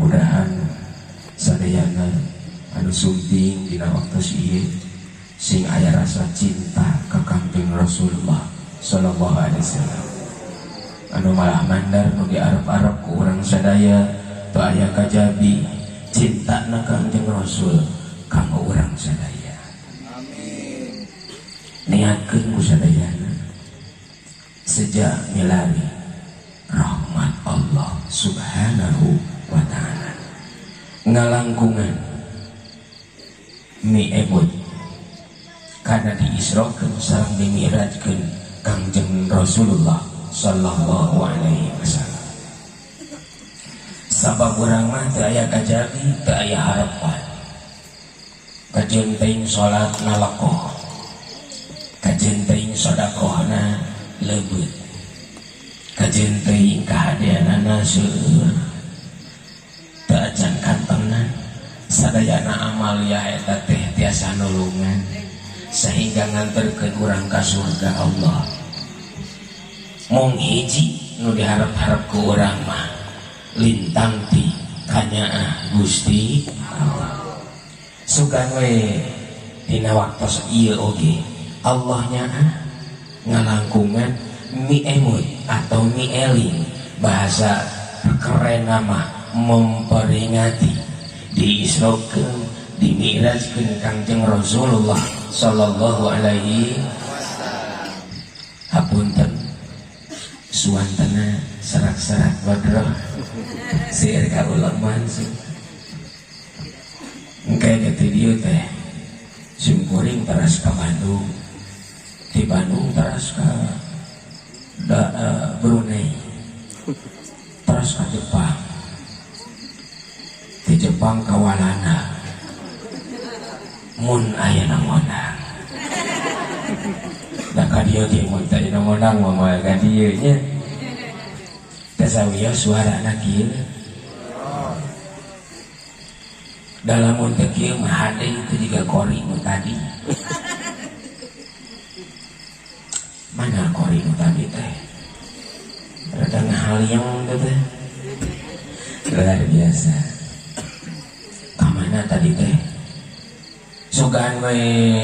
mudah-mudahan sadayana anu sumping dina waktos ieu sing aya rasa cinta ka Kangjeng Rasulullah sallallahu alaihi wasallam. Anu malah mandar nu diarep-arep ku urang sadaya teu aya kajabi cintana Kangjeng Rasul kanggo urang sadaya. Amin. Niatkeun ku sadayana sejak milari rahmat Allah subhanahu wa ta'ala ngalangkungan mi'ebut karena diisrokeun sareng dimi'rajkeun Kangjeng Rasulullah sallallahu alaihi wasallam. Sabab urang mah teu aya kajabi, teu aya harapan. Kajeun teuing salat nalakoh, kajeun teuing sedekahna leubeut, kajeun teuing kahadeanana seueur. Teu acan kantengna sadayana amalia eta teh tiasa nulungan sehingga nganterkeun urang ka surga Allah. Mung hiji nu diharap-harap ku urang mah lintang ti kanyaah Gusti Allah. Sugan we dina waktos ieu oge Allah nyaah ngalangkungan mi'emut atau mi'eling, bahasa keren mah memperingati diisrokeun dimi'rajkeun Kangjeng Rasulullah sallallahu alaihi wasallam. Hapunten suantana serak-serak badroh seueur ka ulaman sih engke kitu dieu teh simkuring teras ka Bandung, di Bandung teras ka Brunei, teras ka Jepang, di Jepang ka Walanda, mun aya namonang da ka dieu ge mun teh namonang mah ka dieu nya tasawiya suarana kieu dalam teh kieu mah hade itu juga kori nu tadi. Mana kori nu tadi teh rada ngahaliang teh luar biasa. Kamana tadi teh sugan we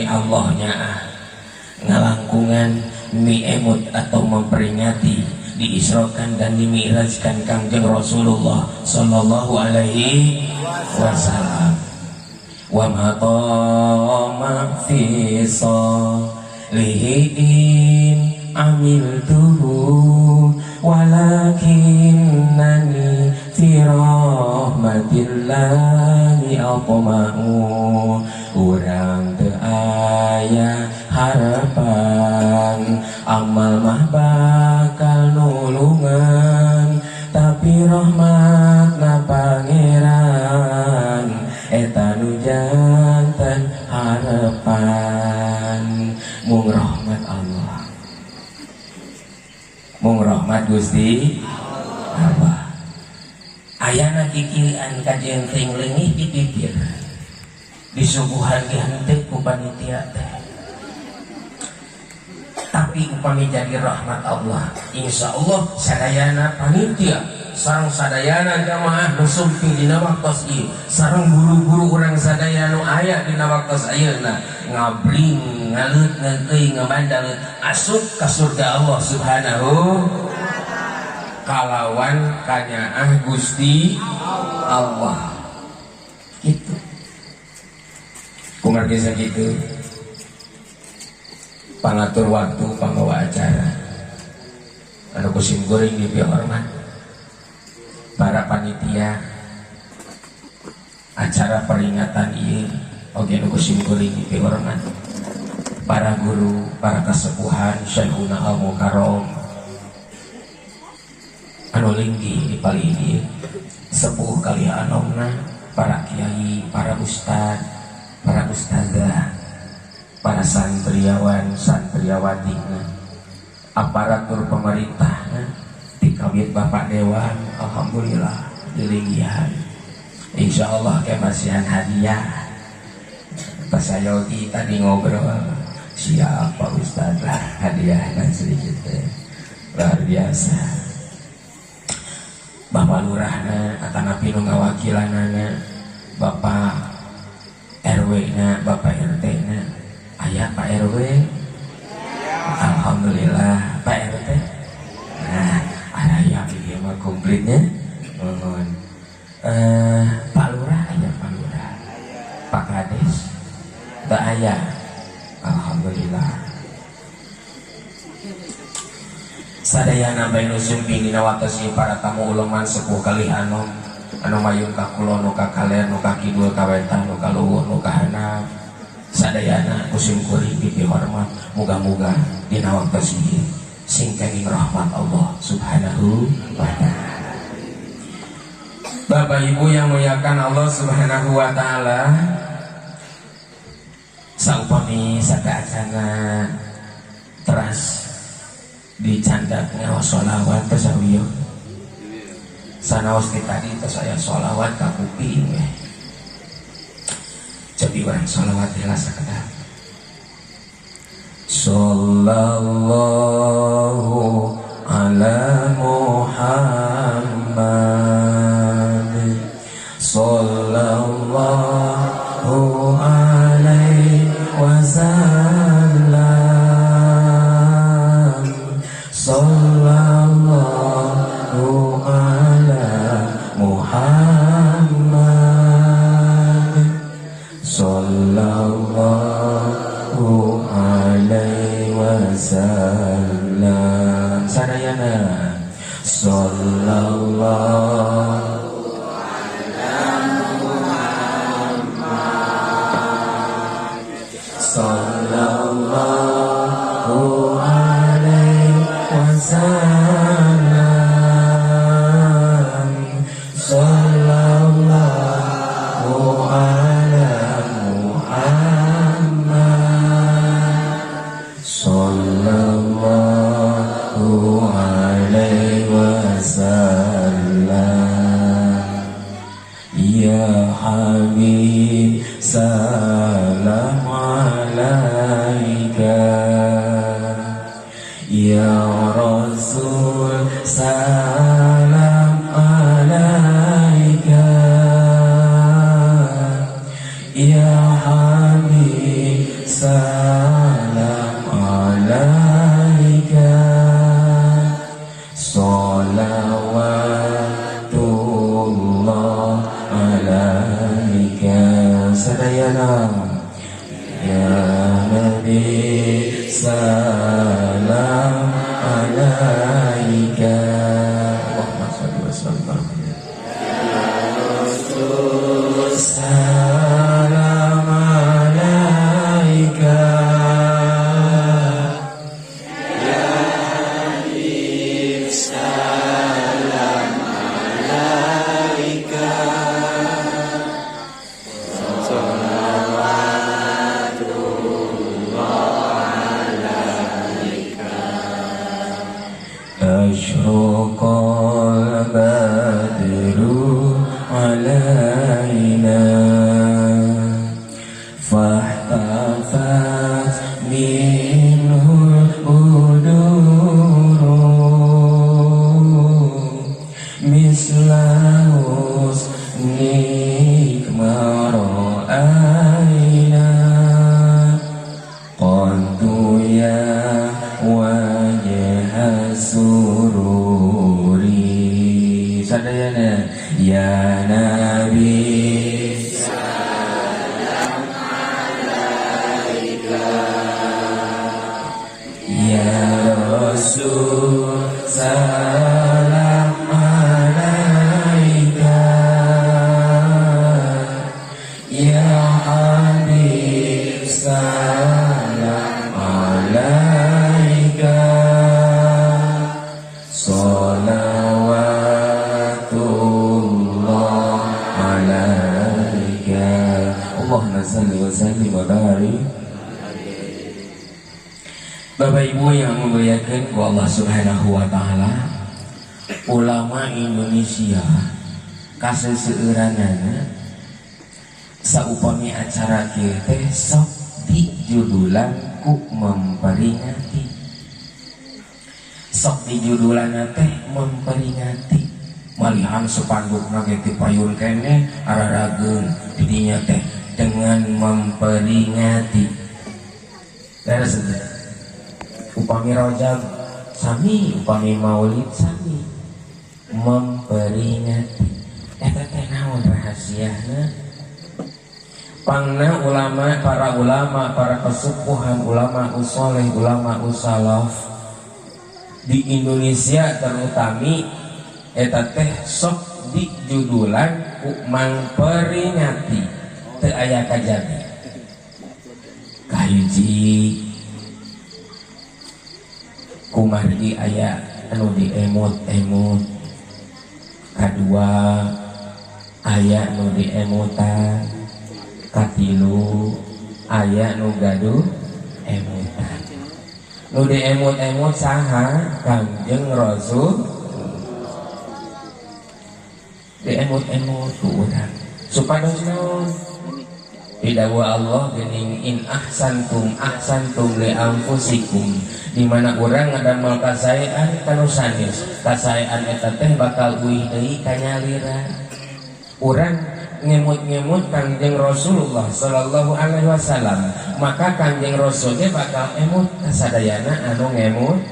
Allah nyaah ngalangkungan mi'emut atau memperingati diisrokan dan dimi'rajkan Kangjeng Rasulullah sallallahu alaihi wasallam. Wa ma tama fi salihin amiltuhu walakinnani fi rahmatillahi atma'u. Urang teu aya harapan amal mah bakal nulungan, tapi rahmatna pangeran eta nu janten harapan. Mung rahmat Allah, mung rahmat Gusti Allah. Ayana kikilian kajeun teuing leungih dipipir disuguhan ge henteu ku panitia teh, tapi upami jadi rahmat Allah insya Allah sadayana panitia sareng sadayana jamaah nu sumping dina waktos ieu sareng guru-guru urang sadaya nu aya dina waktos ayeuna ngabling ngaleut ngeuy ngabandal asup ka surga Allah subhanahu kalawan kanyaah Gusti Allah. Gitu kumargi sakitu pangatur waktu panggawa acara anu kusim goreng di hormat para panitia acara peringatan ieu oge anu kusim goreng di hormat para guru, para kasepuhan Syekhuna al-Mukarram anu linggih di pali ieu sepuh kali anomna, para kiai, para ustad, para ustazah, para santriawan, santriawati, aparatur pemerintah, dikawin Bapak Dewan, alhamdulillah dilinggihan. Insya Allah kemasihan hadiah. Pas Yogi tadi ngobrol, siapa ustazah hadiah dan sedikit luar biasa. Bapak lurahna atanapi nu ngawakilanana, Bapak RW-na, Bapak RT-na. Aya Pak RW? Alhamdulillah. Pak RT? Nah, ada yang dia mah komplitnya. Mohon. Pak Lurah aya Pak Lurah. Pak Kades? Tak aya. Alhamdulillah. Sadayana bae nu sumping dina watesi para tamu uleman sepuh kalih anu mayun ka kulon nu ka kalen nu ka kidul ka wetan nu ka luhur nu ka handap. Sadayana kusim kuring dihormat, muga-muga dina waktos ieu sing kenging rahmat Allah Subhanahu wa taala. Bapak Ibu yang muliakan Allah Subhanahu wa taala, saupami sakaacana teras dicandak ngawas sholawat tasawiyo sanaos tadi saya sholawat ka kuping jadi orang sholawat heula sakedap sallallahu ala Muhammad sallallahu alaihi wasallam sallallahu ala Muhammad sallallahu alaihi wasallam. Sadayana sallallahu ala Muhammad sallallahu alaihi wasallam sallallahu ala Muhammad sallallahu alaihi wasallam. Ya Habib salam alaika, ya Rasul salam alaika, ya Habib salam alaika, salawatullah alaika. Sadayana ya Nabi salam alaika. Allahumma shalli wa sallim ya Rasul salam alaika, ya Habib salam alaika, asyraqal badru alaina fahtafat minhul uduru misla husnik mara'aina qantu ya wajah sururi. Sadayana ya Nabi salam alaika, ya Rasul salam alaika, ya Habib salam alaika, salawatullah alaika. Allahumma salli wa sallim wa barik. Bapak Ibu yang memuliakan Allah Subhanahu wa taala, ulama Indonesia kaseseueuranana saupami acara kieu teh sok dijudulan ku memperingati, sok dijudulan teh memperingati malihan sepanduk nage ti payun kene ararageun didinya teh dengan memperingati beres upami Rajab sami upami Maulid sami memperingati eta teh naon rahasiana pangna ulama para kesepuhan ulama usoleh ulama usalaf di Indonesia terutami eta teh sok dijudulan ku mangperingati teu aya kajabi kahiji kumargi aya anu diemut-emut kadua aya nu diemutan katilu aya nu gaduh emutan nu diemut-emut saha Kangjeng Rasul diemut-emut ku urang supados naon didawuh Allah geuning in ahsantum li anfusikum di mana urang ngadamel kasaean kanu sanes kasaean eta teh bakal uih deui ka nyalira urang ngemut-ngemut Kangjeng Rasulullah sallallahu alaihi wasallam maka Kangjeng Rasul ge bakal emut kasadayana anu ngemut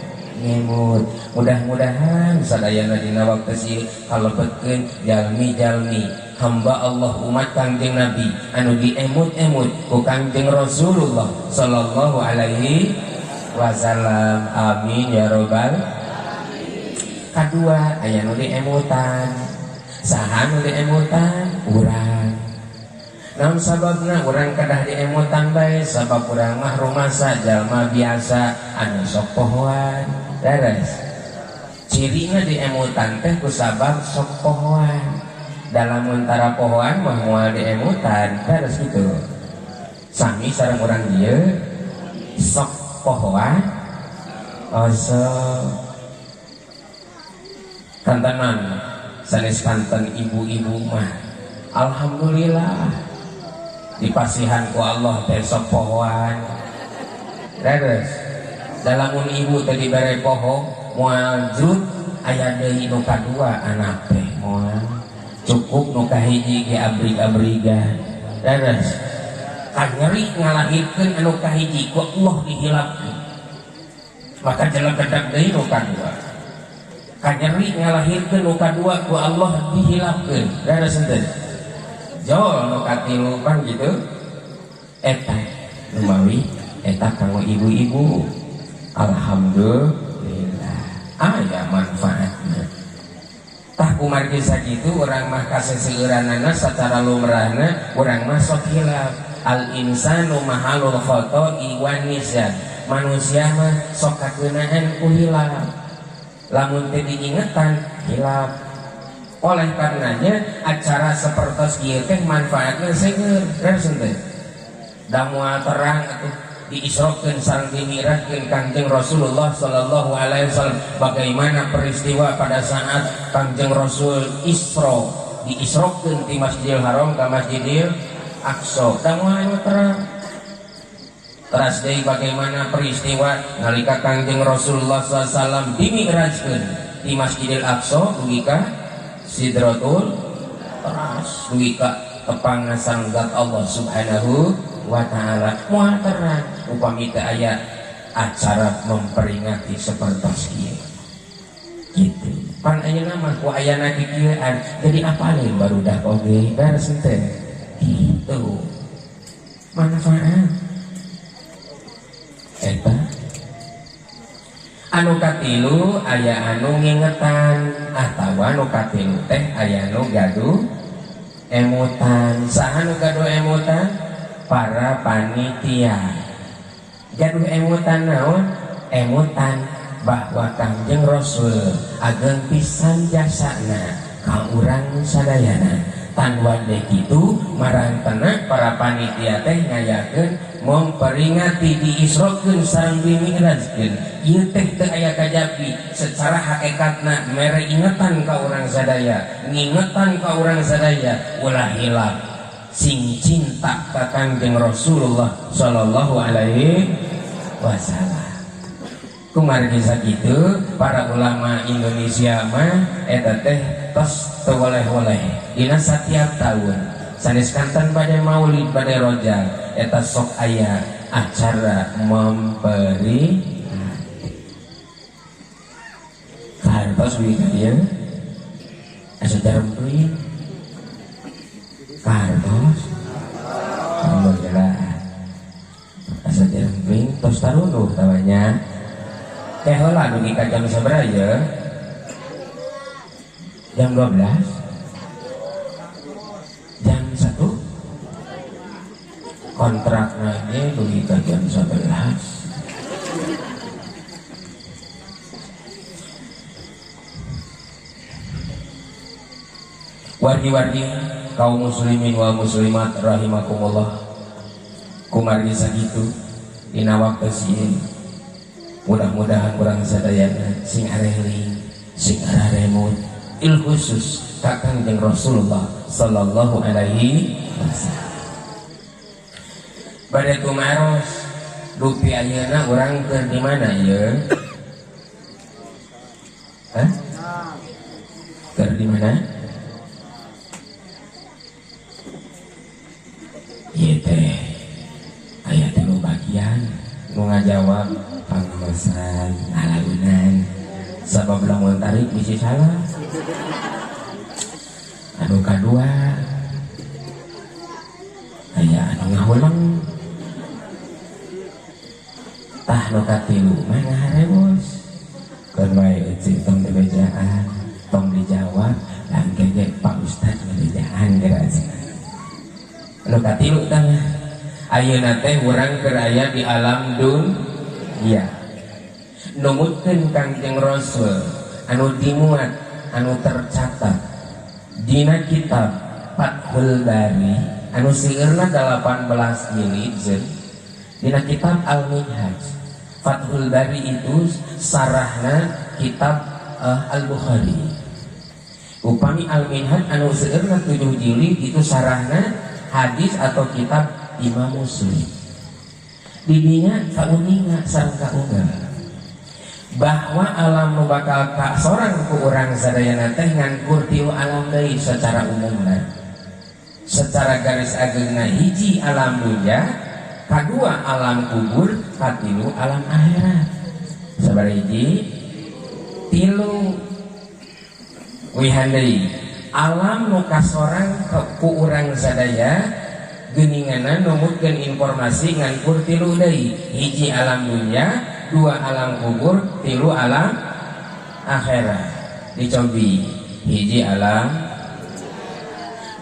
mudah-mudahan sadayana dina waktu ieu kalebetkeun jalmi-jalmi hamba Allah umat Kangjeng Nabi anu diemut-emut ku Kangjeng Rasulullah sallallahu alaihi wasallam amin ya robbal kadua aya nu diemutan saha nu diemutan urang naon sababna urang kadah diemutan bae sabab urang mah rumasa jalma biasa anu sok pohoan beres cirina diemutan teh ku sabab sok pohoan dalam antara pohoan mah moal diemutan beres gitu sami sareng urang ieu sok pohoan osok kantenan sanes kanten ibu-ibu mah alhamdulillah dipasihan ku Allah teh sok pohoan beres dalamun ibu teh dibere poho moal jut aya deui nu kadua anak teh moal cukup nu kahiji ge abrig-abrigan beres kanyeri ngalahirkeun anu kahiji ku Allah dihilapkeun maka jelegedag deui nu kadua kanyeri ngalahirkeun nu kadua ku Allah dihilapkeun beres henteu jol nu katilu pan gitu eta lumawi eta kanggo ibu-ibu alhamdulillah aya manfaatna tah kumargi sakitu urang mah kaseseueuranana sacara lumrahna urang mah sok hilaf al insanu mahalul khoto'i wan nisyan manusia mah sok kakeunaan ku hilaf lamun teu diingetan hilaf oleh karenanya acara sepertos ieu teh manfaatna seueur beres teh da moal terang atuh diisrokeun sareng dimirajkeun Kangjeng Rasulullah sallallahu alaihi wasallam bagaimana peristiwa pada saat Kangjeng Rasul Isra diisrokeun ti Masjidil Haram ka Masjidil Aqsa da moal terang teras deui bagaimana peristiwa nalika Kangjeng Rasulullah sallallahu alaihi wasallam dimirajkeun ti Masjidil Aqsa dugi ka Sidratul teras dugi ka tepang sanggat Allah subhanahu wa ta'ala moal terang upami teu aya acara memperingati sapertos ieu kitu pan ayeuna mah ku ayana kieuan jadi apalin barudak oge beres teh kitu manfaat eta anu katilu aya anu ngingetan atawa anu katilu teh aya anu gaduh emutan saha anu gaduh emutan para panitia gaduh emutan naon emutan bahwa Kangjeng Rasul ageng pisan jasana ka urang sadayana tan wade kitu marantena para panitia teh ngayakeun memperingati diisrokeun sareng dimirajkeun ieu teh teu aya kajabi secara hakikatna mere ingetan ka urang sadaya ngingetan ka urang sadaya ulah hilaf sing cinta ka Kangjeng Rasulullah sallallahu alaihi wasallam kumargi sakitu para ulama Indonesia mah eta teh tos teu oleh-oleh dina setiap tahun sanes kanten pada maulid pada rojal eta sok aya acara memberi kartos beli ka dieu asa jarempeuing kartos alhamdulillah asa jarempeuing tos tarunduh tawanya teh heula nu nikah jam sabaraha ya jam 12 jam 1 kontraknya dulu ke jam 11 wargi-wargi kaum muslimin wal muslimat rahimakumullah kumargi sakitu dina waktu sieun mudah-mudahan kurang sadayana sing areling sing araremut il khusus kakang jeung Rasulullah sallallahu alaihi wasallam bade kumaros dupi ayeuna urang keur di mana ye hah keur di mana ieu teh aya tilu bagian nu ngajawab pangmasan alaunan sabab lamun tarik bisi salah anu kadua aya anu ngahuleng tah nu katilu mana hareus keur wae eucing tong dibejaan tong dijawab dan kege Pak Ustad ngebejaan geura anu katilu tah ayeuna teh urang keur aya di alam dunya numutkeun Kangjeng Rasul anu dimuat anu tercatat dina kitab Fathul Bari anu seueurna 18 jilid dina kitab Al-Minhaj. Fathul Bari itu sarahna kitab Al-Bukhari. Upami Al-Minhaj anu seueurna 7 jilid itu sarahna hadis atau kitab Imam Muslim. Didinya kauninga sareng kaunggah bahwa alam nu bakal ka sorang ku urang sadayana teh ngankur tilu alam deui secara umumna. Secara garis ageungna hiji alam dunya, kadua alam kubur, katilu alam akhirat. Sabaraha hiji? Tilu wihan deui. Alam nu kasorang ku urang sadaya geuninganna numutkeun informasi ngankur tilu deui. Hiji alam dunya, dua alam kubur, tilu alam akhirat. Dicobi hiji alam,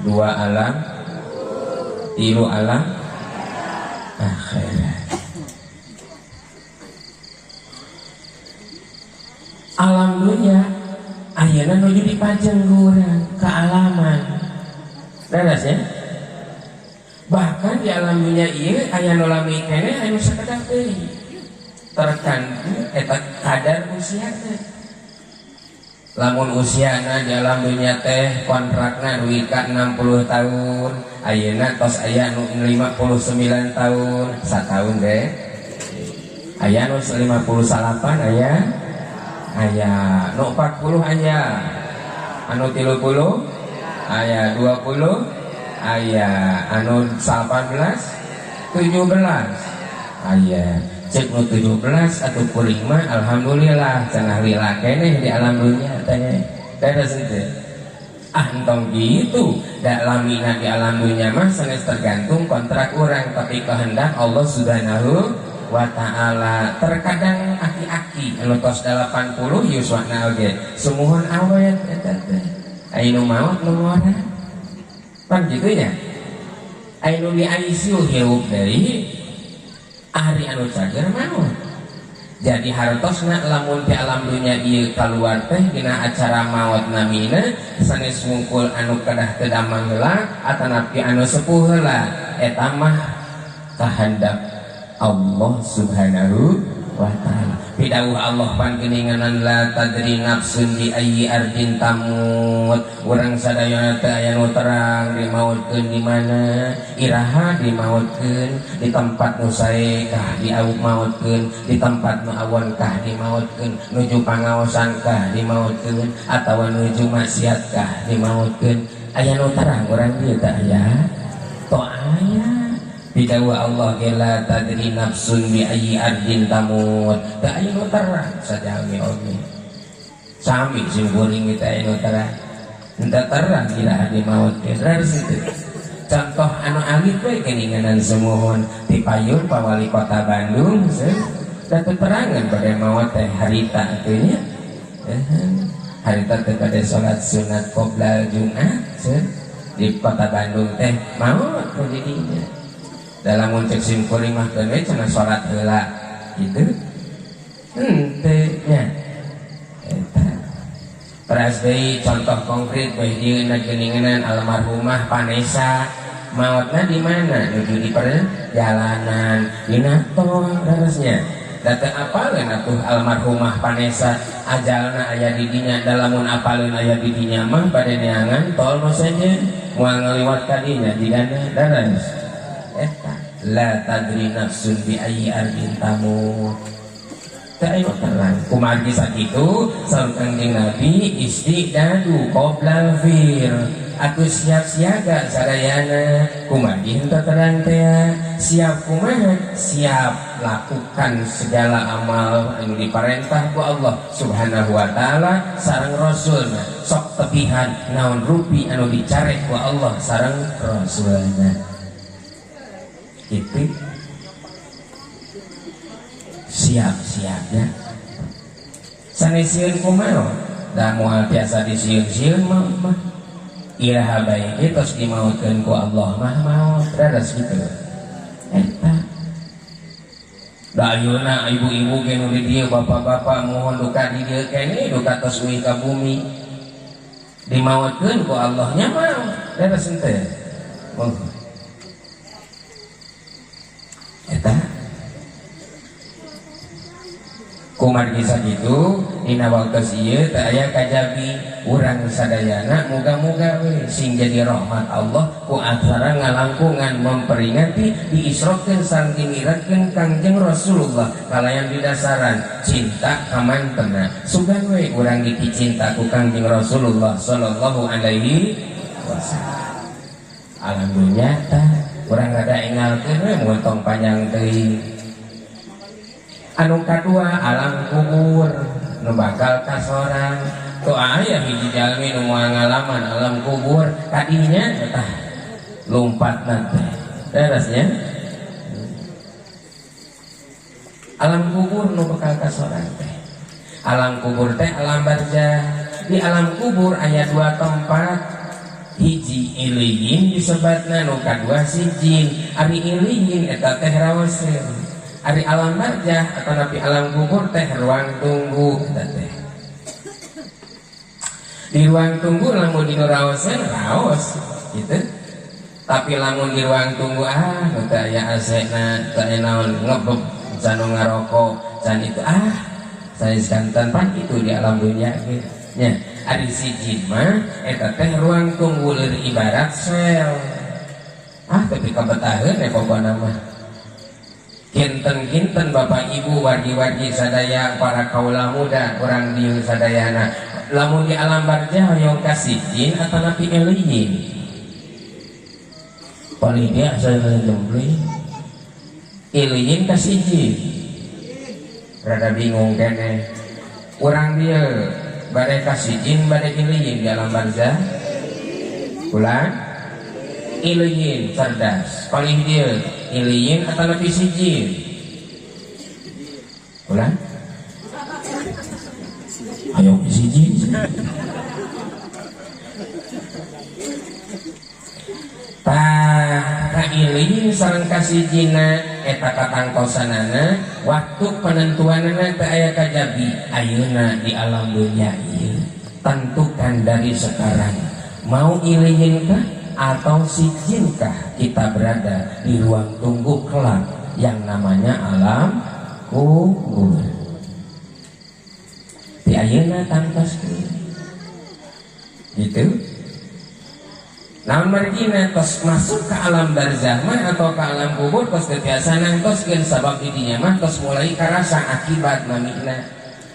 dua alam, tilu alam akhirat. Alam dunya ayeuna nuju dipajeng ku urang kealaman daras ya. Bahkan di alam dunya ieu aya nu lami keneh anu sakedak deui tergantung eta kadar usiana. Lamun usiana di alam dunya teh kontrakna duit ka 60 tahun, ayeuna tos aya nu 59 tahun, satahun deh. Aya nu 58 aya nu 40 aya, anu 30 aya 20 aya, anu 18 17 aya. Cek nu 17 atau kuring mah alhamdulillah cenah lila keneh di alam dunya teh. Terus teh entong gitu da lamina di alam dunya mah sanes tergantung kontrak orang, tapi kehendak Allah Subhanahu wa ta'ala. Terkadang aki-aki anu tos 80 yuswana oge sumuhun awet eta teh aya nu maot nu ngora pan kitu nya. Aya nu di ICU hirup deui ari anu cager maut. Jadi hartosna lamun ti alam dunya ieu kaluar teh dina acara maot namina sanes ngungkul anu kedah teu damang heula atanapi anu sepuh heula eta mah kahendak Allah Subhanahu wa ta'ala. Pidawuh Allah pangeninganan la tadri nafsun di ayyi ardin tamut. Urang sadayana teu aya nu terang dimautkeun di mana, iraha dimautkeun di tempat nu sae kah dimautkeun, di tempat nu awan kah dimautkeun, nuju pangaosan kah dimautkeun, atawa nuju maksiat kah dimautkeun. Aya nu terang urang dieu teu aya? To aya. Bidawah Allah la tadri nafsun bi ayyi ardin tamut. Teu aya nu terang sajami oge. Sami sing kuring kita aya nu terang. Henteu terang iraha dimautkeun. Raos itu. Contoh anu alit we keninganan semuhun ti payun pawali kota Bandung seuh. Da teu terangan bade maot teh harita teh nya. Harita teh bade salat sunat qoblal Jumat seuh. Di kota Bandung teh maot teh didinya. Dalam muncul simkuring mah kene cenah salat heula gitu. Teu nya. Eta. Teras deui contoh konkret bae dieu na geuningan almarhumah Vanessa. Maotna di mana? Nuju di perjalanan dina tol harusnya. Da teu apaleun atuh almarhumah Vanessa ajalna aya di dinya, dalamun apaleun aya di dinya mah bade neangan tol maksudnya moal ngaliwat ka dinya digana daras. Eta la tadri nafsun bi ayyi ardin tamut. Teu terang kumargi sakitu saur Kangjeng Nabi istidadu qoblal fir. Aku siap siaga sadayana kumargi henteu terang teh siap kumaha? Siap lakukan segala amal anu diparentah ku Allah Subhanahu wa taala sareng rasulna. Sok tepihan naon rupi anu dicarek ku Allah sareng rasulna. Itu siap-siapnya sanesieun kumaha da moal biasa disieun-sieun mah iraha bae ge tos dimautkeun ku Allah mah maot raras gitu eta. Da ayeuna ibu-ibu ge nu di dieu bapak-bapak mohon duka di dieu kene duka tos uwi ka bumi dimautkeun ku Allah nya mah raras henteu. Eta kumargi sakitu dina waktos ieu teu aya kajabi urang sadayana muga-muga we sing jadi rahmat Allah ku acara ngalangkungan memperingati diisrokeun sareng dimiratkeun Kangjeng Rasulullah kalayan didasaran cinta ka mantena sugan we urang dipicinta ku Kangjeng Rasulullah sallallahu alaihi wasallam. Alhamdulillah urang rada engalkeun we montong panjang teuing. Anu kadua alam kubur nu bakal kasorang. Tuh aya hiji jalmi nu moal ngalaman alam kubur kadinya tah lompatna teh. Terusnya alam kubur nu bakal kasorang teh. Alam kubur teh alam barzah. Di alam kubur aya dua tempat. Hiji iliyin disebatna nu kadua sijin. Ari iliyin eta teh rawasil. Ari alam barzah atau napi alam kubur teh ruang tunggu eta teh. Di ruang tunggu lamun di rawasil raos gitu. Tapi lamun di ruang tunggu nu teu aya AC-na, teu aya naon ngebeb, can ngarokok, can itu saya sekantan pan itu di alam dunia gitu. Nya, ari sijin mah eta teh ruang tunggu lir ibarat sel. Tapi kabetaheun pokona mah. Kinten-kinten Bapak Ibu wargi-wargi sadaya para kaula muda urang dieu sadayana. Lamun di alam barzah hoyong ka sijin atau napi eliyin. Paling dia saya jembli. Eliyin ka sijin. Rada bingung kene. Urang dieu bade kasijin bade iliyin di alam barzah ulang iliyin cerdas paling dia iliyin atau lebih sijin ulang ayo sijin tah iliyin sareng kasijina eta katangtosanana waktu penentuanana teu aya kajabi ayeuna di alam dunia ieu tentukan dari sekarang mau iliyinkah atau sijinkah kita berada di ruang tunggu kelak yang namanya alam kubur. Di ayeuna tangtos gitu. Namun margina tos masuk ke alam barzah mah atau ke alam kubur tos biasa nangtoskeun sabab didinya mah tos mulai karasa akibat mamina.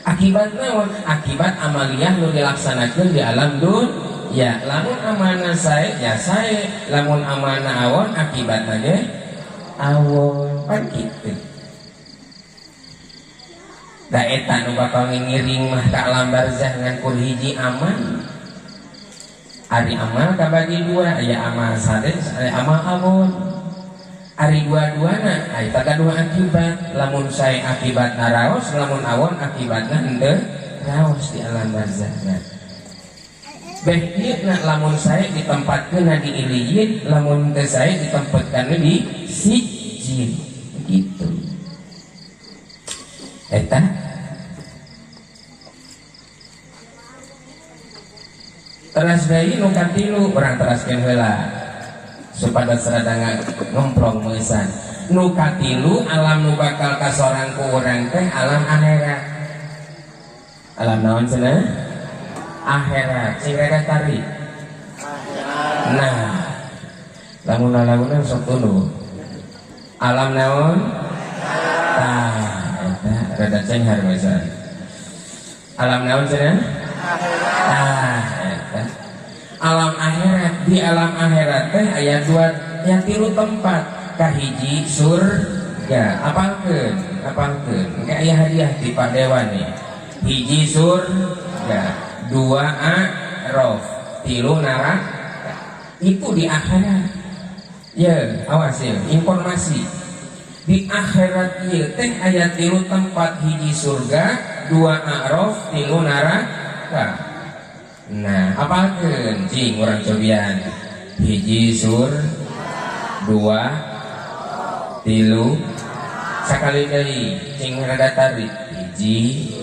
Akibat naon? Akibat amaliyah nu dilaksanakeun di alam dunya. Lamun amanah sae ya sae, lamun amanah awon akibatna ge awon pan kitu. Da eta nu bakal ngiring mah ka alam barzah ngan kur hiji aman. Ari amal kabagi dua, aya amal sades, aya amal awon. Ari dua-duana aya kadua akibat. Lamun sae akibat naraos, lamun awon akibatna henteu raos di alam barzah. Beh ieu lamun sae ditempatkeun di iliyin, lamun teu sae ditempatkeun di sijjin. Gitu. Eta teras deui nu katilu urang teraskeun heula supados rada ngomprong meusan. Nu katilu alam nu bakal kasorang ku urang teh alam akhirat. Alam naon cenah? Akhirat. Sing rada tari. Nah, lamun sok tuluy. Alam naon? Tah, rada cenghar meusan. Alam naon cenah? Alam akhirat. Di alam akhirat teh aya dua yang tilu tempat. Kahiji surga. Apalkeun engke aya hadiah di Pak Dewan nih. Hiji surga, dua a'raf, tilu neraka. Itu di akhirat. Ya, awas ya, informasi. Di akhirat ieu teh aya tilu tempat, hiji surga, dua a'raf, tilu neraka. Nah, apalkeun cing urang cobian. Hiji sur, dua, tilu, sakali deui cing rada tarik. Hiji,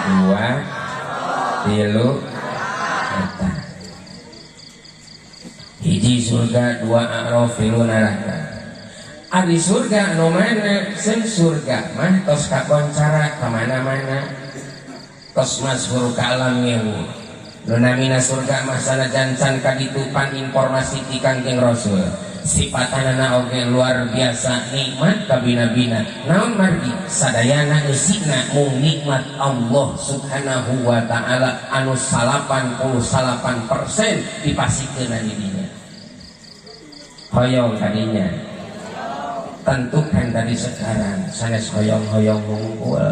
dua, tilu, eta. Hiji surga, dua a'raf, tilu neraka. Ari surga anu mana? Sen surga mah tos kakoncara ka mana-mana. Tos masuk ka alam ngewu. Nunamina surga masalah jancan kaditupan informasi ti Kangjeng Rasul. Sipatanana oge luar biasa nikmat kabina-bina. Naon margi sadayana eusina mung nikmat Allah Subhanahu wa taala anu 88% dipasikeun di dinya. Hoyong kadinya. Tentukan dari sekarang sanes hoyong-hoyong mungkul.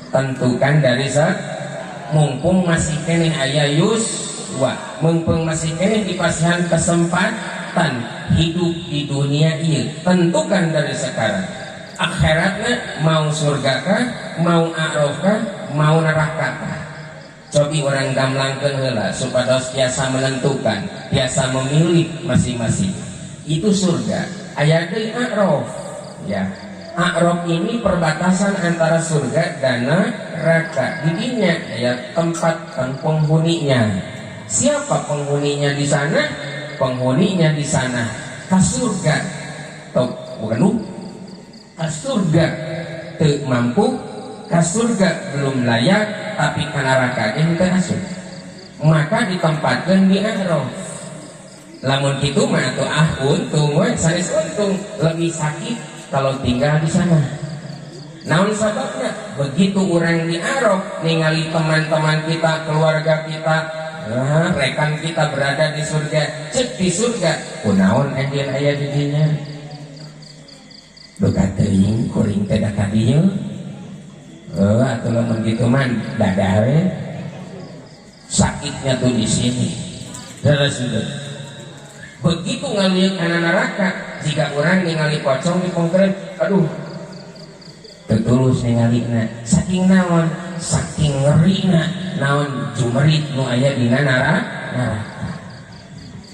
Tentukan dari sekarang. Mumpung masih kene aya yuswa, mumpung masih kene dipasihan kesempatan hidup di dunia ini, tentukan dari sekarang. Akhiratnya mau surga kah, mau a'raf kah, mau neraka kah. Cobi orang gamlangkeun heula supados biasa menentukan, biasa memilih masing-masing. Itu surga. Aya deui a'raf, ya. A'raf ini perbatasan antara surga dan neraka. Didinya ya tempat penghuninya. Siapa penghuninya di sana? Penghuninya di sana ka surga. Tok bukan ka surga teu mampu, ka surga belum layak, tapi ka neraka ge teu asup. Maka ditempatkeun di a'raf. Lamun kitu mah atuh untung we sanes untung lebih sakit kalau tinggal di sana. Naon sababna? Begitu orang di a'raf ningali teman-teman kita, keluarga kita, rekan kita berada di surga, cek di surga, kunaon anjeun aya di dinya? Duka teuing kuring teh da ka dieu. Atuh lamun kitu mah dadah we. Sakitnya tuh di sini. Sudah. Begitu ngalieu kana neraka, jika orang ningali pocong di konkret, aduh tetulus ningalina saking naon, saking ngerina naon jumerit nu aya dina neraka.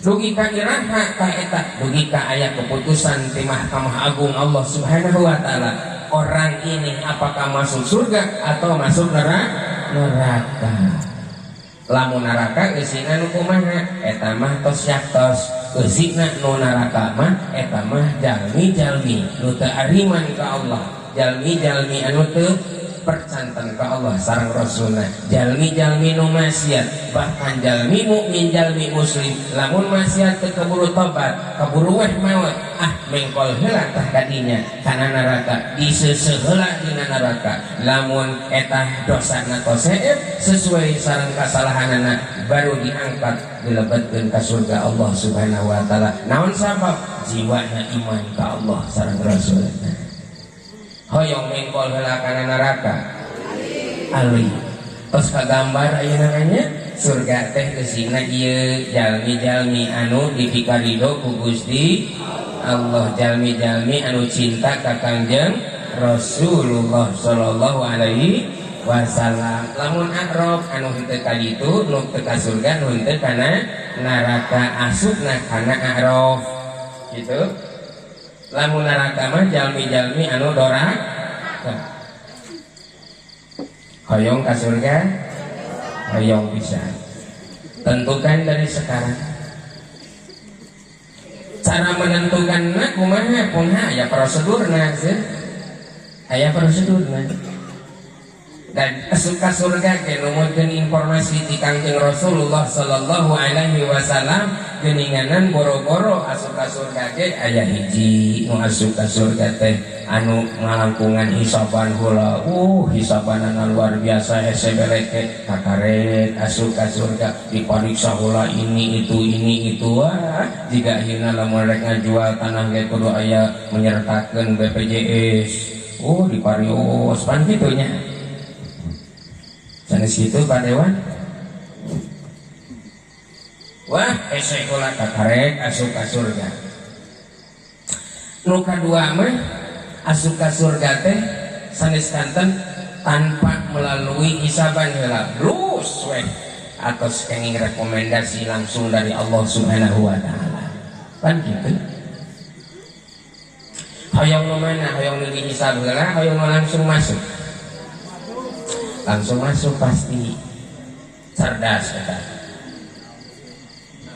Dugi ka iraha ka eta, dugi ka aya keputusan ti Mahkamah Agung Allah Subhanahu wa taala. Orang ini apakah masuk surga atau masuk neraka? Lamun neraka eusina nu kumaha? Eta mah tos yaktos. Eusina nu neraka mah eta mah jalmi-jalmi nu teu ariman ka Allah. jalmi-jalmi anu teu percanten ka Allah sareng Rasulna, jalmi-jalmi nu maksiat, bahkan jalmi mukmin jalmi muslim lamun maksiat teu keburu tobat keburu weh maot mengkol heula tah kadinya kana neraka diseuseut heula dina neraka lamun eta dosana toseep sesuai sareng kasalahanana baru diangkat dilebetkeun ka surga Allah Subhanahu wa taala. Naon sabab jiwana iman ka Allah sareng Rasulna. Hoyong mengkol heula kana neraka ali tos kagambar aya namanya surga teh eusina ieu jalmi-jalmi anu dipikarido ku Gusti Allah, jalmi-jalmi anu cinta ka Kangjeng Rasulullah sallallahu alaihi wasallam. Lamun akrab anu henteu ka ditu nu teu ka surga nu henteu kana neraka asupna kana akrab gitu. Lamun neraka mah jalmi-jalmi anu doraka. Hoyong ka surga, hoyong pisan. Tentukan dari sekarang. Cara menentukanna kumaha punha aya prosedurna sih. Aya prosedurna. Dan asup ka surga ge numutkeun informasi ti Kangjeng Rasulullah sallallahu alaihi wasallam geuninganan boro-boro asup ka surga ge aya hiji nu asup ka surga teh anu ngalangkungan hisaban heula. Hisabanana luar biasa hese beleke kakaret asup ka surga dipariksa heula ini itu jika ayeuna lamun rek ngajual tanah ge kudu aya menyertakeun BPJS. Diparios pan kitu nya. Sanes kitu Pak Dewan. Wah, hese heula kakaret asup ka surga. Nu kadua mah asup ka surga teh sanes kanten tanpa melalui hisaban heula lus we atos kenging rekomendasi langsung dari Allah Subhanahu wa taala. Kan kitu. Hoyong nu mana hoyong nu dihisab heula hoyong nu langsung masuk. Langsung masuk pasti cerdas eta.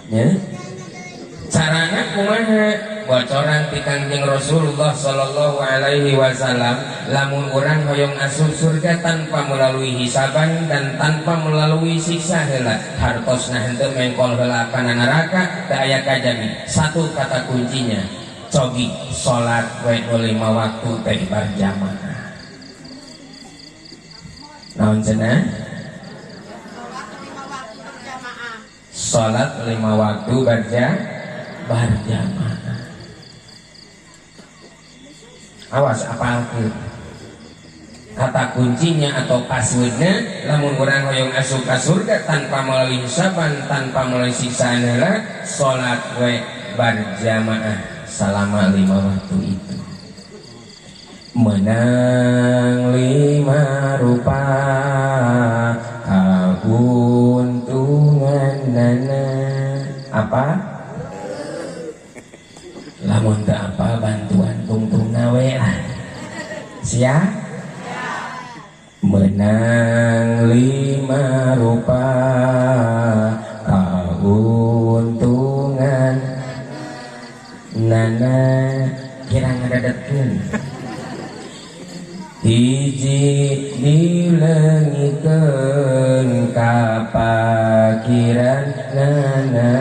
Ya. Carana kumaha? Bocoran ti Kangjeng Rasulullah sallallahu alaihi wasallam, lamun urang hoyong asup surga tanpa melalui hisaban dan tanpa melalui siksa heula, hartosna henteu mengkol heula kana neraka, teu aya kajami. Satu kata kuncinya, cogi salat we 5 waktu teh berjamaah. Naon cenah? Salat 5 waktu berjamaah. Awas apalkeun. Kata kuncinya atau passwordnya lamun urang hoyong asup ka surga tanpa melalui hisaban, tanpa melalui siksaan heula, salat we berjamaah selama 5 waktu itu. Menang 5 rupa kauntungan dana apa? Lamun teu apa bantuan tungtung nawe lah. Sia? Menang 5 rupa kauntungan nana kira ngadadetkeun. Hiji dilengikeun kapakiran nana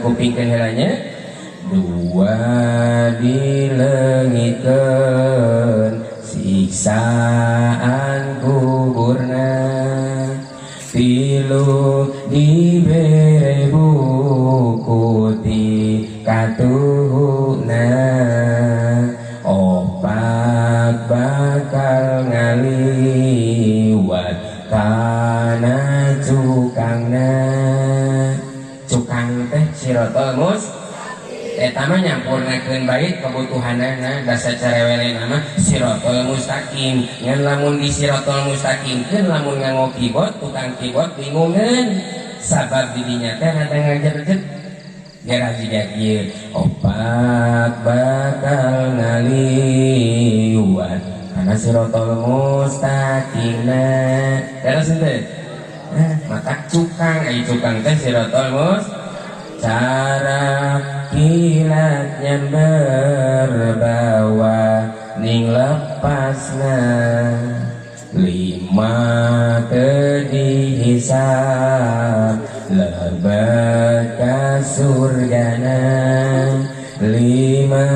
kupingkeun heulanya. 2 dilengikeun siksaan kuburna. 3 dibere buku ti katuhuna. 4 bakal ngaliwat kana cukangna. Cukang teh sirotol mus eta mah nyampurnakeun baik kebutuhanana dasa carewelena mah sirotol mustaqim. Ngan lamun di sirotol mustaqim keun lamun nganggo keyboard tukang keyboard bingungeun sabab didinya teh rada ngajerjet gerah jiga kieu. 4 bakal ngaliwat kana sirotol mustaqimna. Terus henteu matak cukang ai cukang teh sirotol mustaqim. Cara kilatnya berbawa ning lepasna, lima teu dihisab lebet ka surgana, lima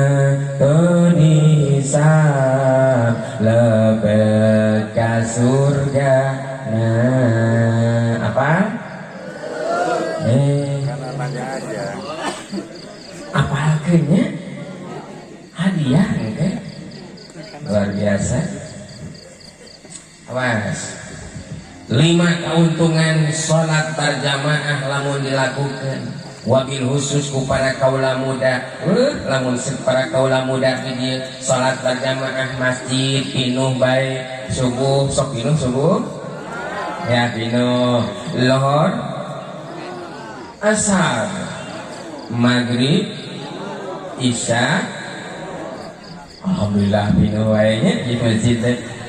teu dihisab lebet ka surgana. Apa? Apa akhirnya hadiah enggak? Luar biasa. Awas. 5 keuntungan sholat berjamaah lamun dilakukan. Wabil khusus ku para kaula muda. Lamun para kaula muda di sholat berjamaah masjid pinuh bae subuh, sok pinuh subuh. Ya pinuh lohor, asar, maghrib, isya. Alhamdulillah pinuh wae di masjid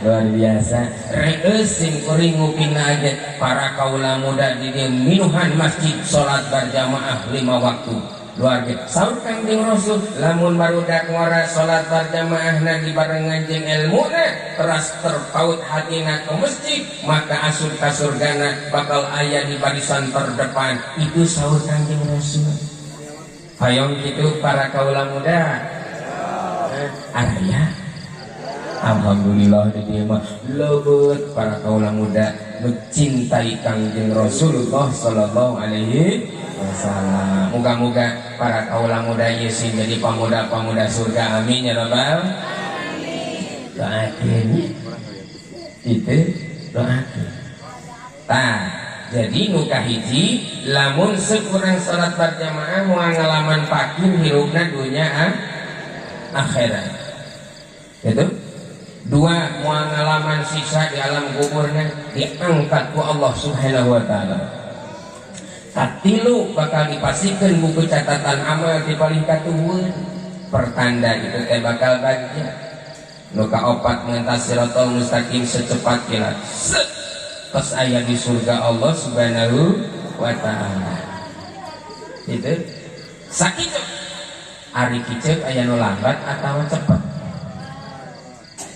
luar biasa. Reus sing kuring ngupina aja para kaula muda di dieu minuhan masjid salat berjamaah 5 waktu. Luar biasa. Saur Kangjeng Rasul lamun barudak ngora salat berjamaahna dibarengan jeung ilmuna teras terpaut hatina ke masjid, maka asur ka surgana bakal aya di barisan terdepan. Itu saur Kangjeng Rasul. Hayong kitu para kaula muda. Araya. Alhamdulillah di dieu mah lebeut para kaula muda mencintai Kangjeng Rasulullah sallallahu alaihi wasallam. Moga-moga para kaula muda ieu jadi pemuda-pemuda surga, amin ya rabbal alamin. Doakeun itu doakeun. Tah, jadi nu kahiji lamun sekurang salat berjamaah moal ngalaman fakir hirupna dunya akhirat. Itu 2 moal ngalaman siksa di alam kuburnya diangkat ku Allah Subhanahu wa taala. 3 bakal dipasikeun buku catatan amal di paling katuhun. Pertanda itu teh bakal bahagia. Nu kaopat ngentas siratal mustaqim secepat kilat. Tos aya di surga Allah Subhanahu wa taala. Itu sakitu. Ari kiceuk aya nu lambat atawa cepet.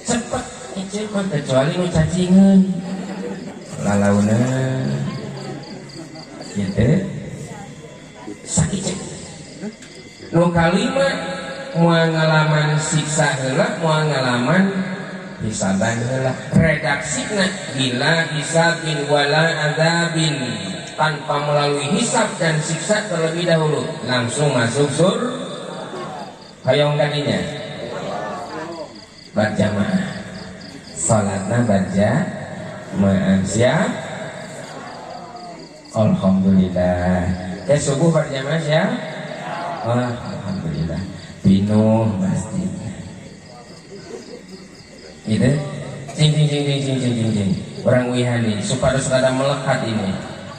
Cepet kiceuk mah kecuali nu cacingeun. Lalauna gitu sakit. Nu kalima moal ngalaman siksa heula, moal ngalaman hisaban heula. Redaksina bila hisabin wala adzabin, tanpa melalui hisab dan siksa terlebih dahulu langsung masuk surga. Hayong kadinya berjamaah salatna berjamaah siap. Alhamdulillah. Subuh berjamaah siap. Alhamdulillah. Pinuh masjid. Gitu. Cing. Orang wihani supaya serada melekat ini.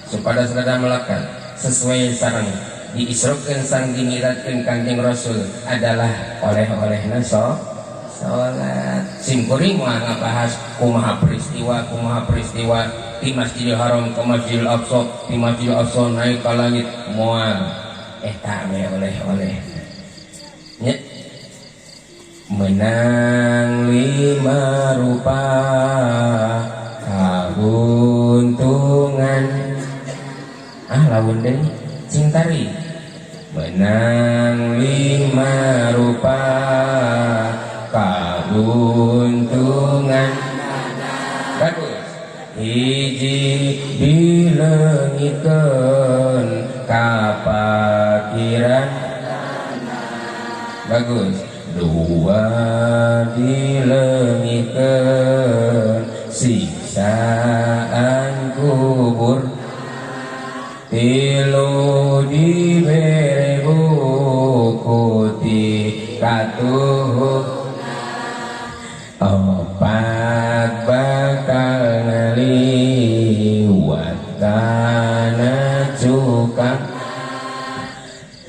Supaya serada melekat sesuai sareng diisrokeun sang dimiratkeun Kangjeng Rasul adalah oleh-olehna salat. Sim kuring moal ngabahas kumaha peristiwa di Masjidil Haram ke Masjidil Aqsa, di Masjidil Aqsa naik ke langit, moal eta we oleh-oleh nya menang 5 rupa kabuntungan. Lawan deui cing tari menang 5 rupa kabuntungan. Bagus. Hiji dilengitkeun kapakiran. Bagus. 2 dilengitkeun siksaan kubur. 3 dibere buku ti katuh. 4 bakal ngaliwat kana cukang.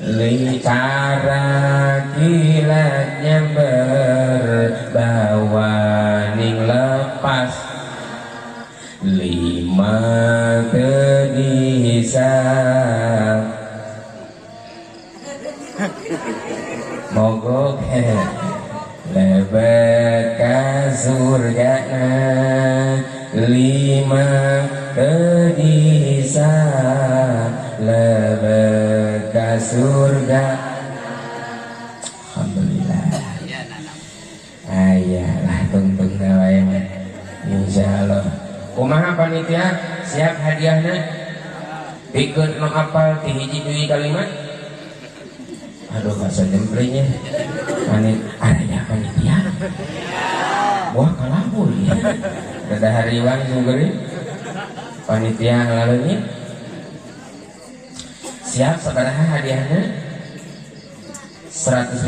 5 cara kilatnya berbawa ning lepas. 5 teu dihisab mogok lebet ka surga lima kedisa lebet ka surga. Alhamdulillah. Ayalah tungtung wae insyaallah. Kumaha panitia siap hadiahna pikeun nu apal ti hiji deui kalimat. Aduh bahasa jemplenya aya panitia wah kalabur ya ada hariwan sunggeuri panitia ngalareunnya siap sabaraha hadiahna 100.000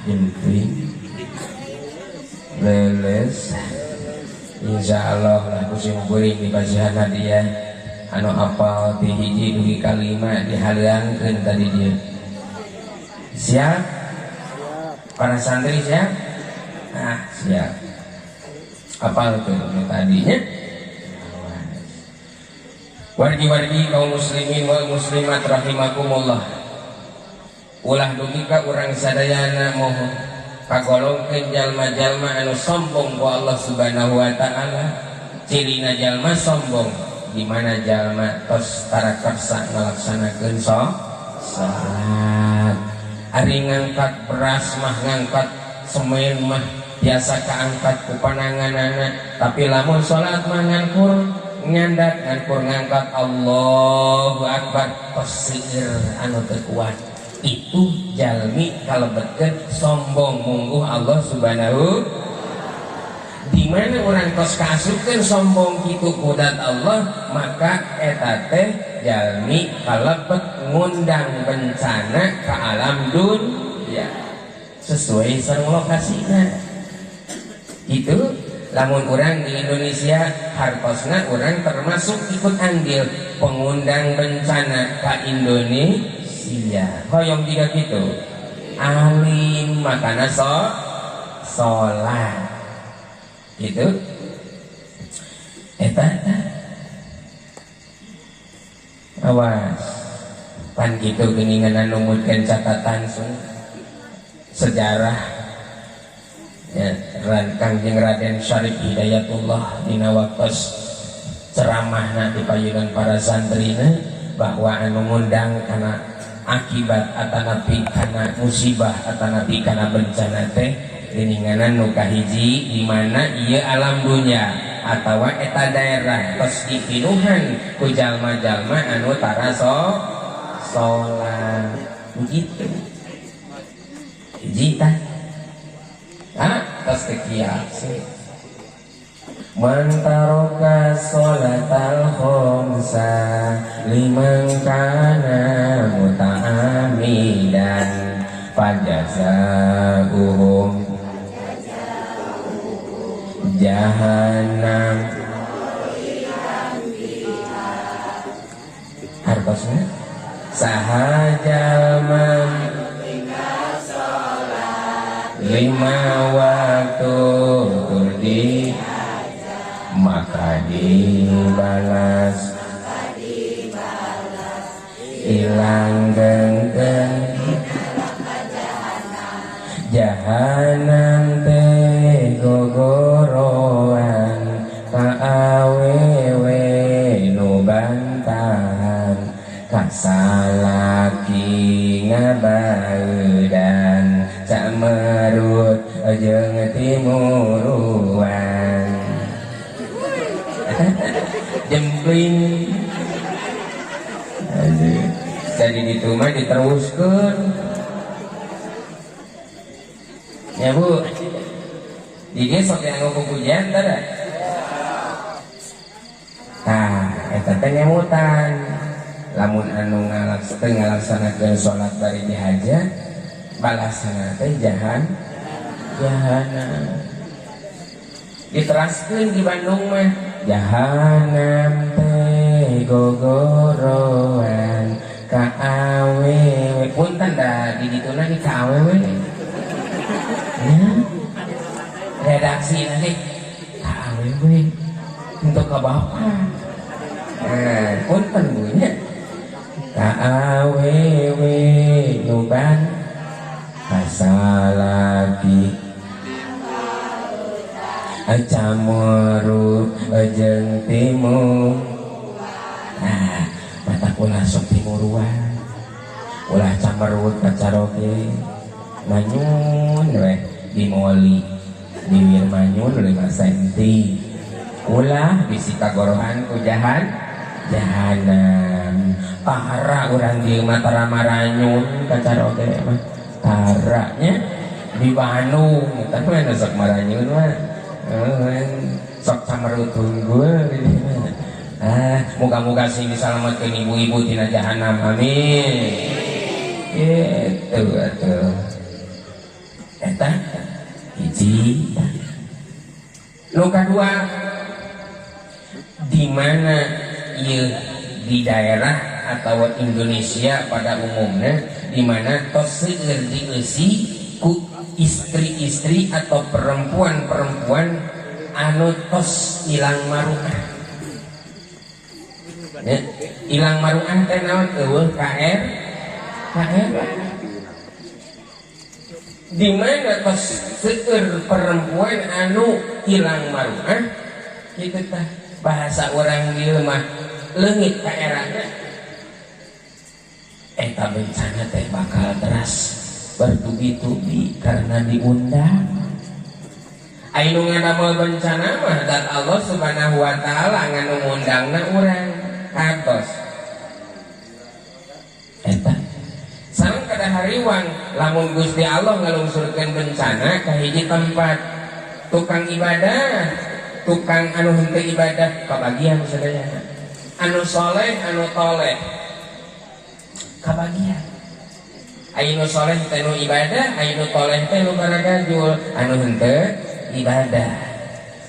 jempling leles insyaallah lah kusim kuring dibasihan hadiah anu apal ti hiji dugi kalimat dihaleangkeun tadi dia. Siap? Para santri siap? Nah, siap. Apal tuh tadinya? Wargi-wargi kaum muslimin wal muslimat rahimakumullah. Ulah dugi ka urang sadayana moho kagolongkeun jalma-jalma anu sombong ku Allah Subhanahu wa taala. Cirina jalma sombong di mana jalma tos tara kersa ngalaksanakeun salat. Ari ngangkat beras mah ngangkat semen mah biasa kaangkat ku pananganana, tapi lamun salat mah ngangkur nyandat ngangkur ngangkat Allahu Akbar tos seueur anu teu kuat. Itu jalmi kalebetkeun sombong mungguh Allah Subhanahu. Di mana orang tos kasupkeun sombong kitu kudat Allah, maka eta teh jalmi kalebet ngundang bencana ke alam dunia sesuai sareng lokasina. Itu lamun orang di Indonesia hartosna orang termasuk ikut andil pengundang bencana ke Indonesia. Hoyong juga gitu. Alim makana sholat. Gitu eta awas pan kitu geuningan numutkeun catatan sejarah ya Kangjeng Raden Syarif Hidayatullah dina waktos ceramahna di payunan para santrina bahwa anu ngundang kana akibat atanapi kana musibah atanapi kana bencana teh geninganan nu kahiji di mana ieu alam dunya atawa eta daerah tos dipinuhan ku jalma-jalma anu tara salat begitu hiji tah tos teu kias man taroka sholatal khamsa liman kana muta'amidan fajazaahum jahannam. Hartosna sahajalman lima waktu turdi maka dibalas ilang genggen jahanam teh gogoroan ka awewe nu bantahan ka salaki ngabaeudan camerut jeung timuruan jempling. Jadi gitu mah diteruskeun ya Bu, jadi sok yang ngomong pujian tada. Nah, eta teh nyamutan. Lamun anu ngalaksanakeun salat bari dihajat, balasana teh jahanam. Diteraskeun di Bandung mah jahanam teh gogoroan ka awewe. Punten da di dituna di ka awewe. Redaksi nanti KAWW untuk ke bapak punten bunyinya KAWW nuban salaki acamuru jeung timur. Nah mata ulah sok timuruan ulah camerut kacaroge manyun weh di moli bibir manyun 5 senti ulah bisi kagorohan ku jahanam tahara urang di mata maranyun kacaroge mah taharanya di Bandung tapi mana sok maranyun mah sok camerut unggul moga-moga sih diselamatkan ibu-ibu tina jahanam amin gitu atuh eta hiji nu kadua di mana ieu di daerah atau Indonesia pada umumnya di mana tos seueur dieusi ku istri-istri atau perempuan-perempuan anu tos ilang maruah ya, ilang maruah teh naon eueuh KR di mana tos seueur perempuan anu ilang maruah kitu tah bahasa orang dieu mah leungit KR-nya eta bencana teh bakal teras bertubi-tubi karena diundang. Anu ngadamel bencana mah dan Allah Subhanahu wa taala nganu ngundangna urang kantos. Eta sareng kada hariwang lamun Gusti Allah ngalungsurkeun bencana ka hiji tempat tukang ibadah, tukang anu henteu ibadah kabagian sadayana. Anu soleh, anu toleh kabagian. Anu soleh teh nu ibadah, anu toleh teh nu baragajul, anu henteu ibadah.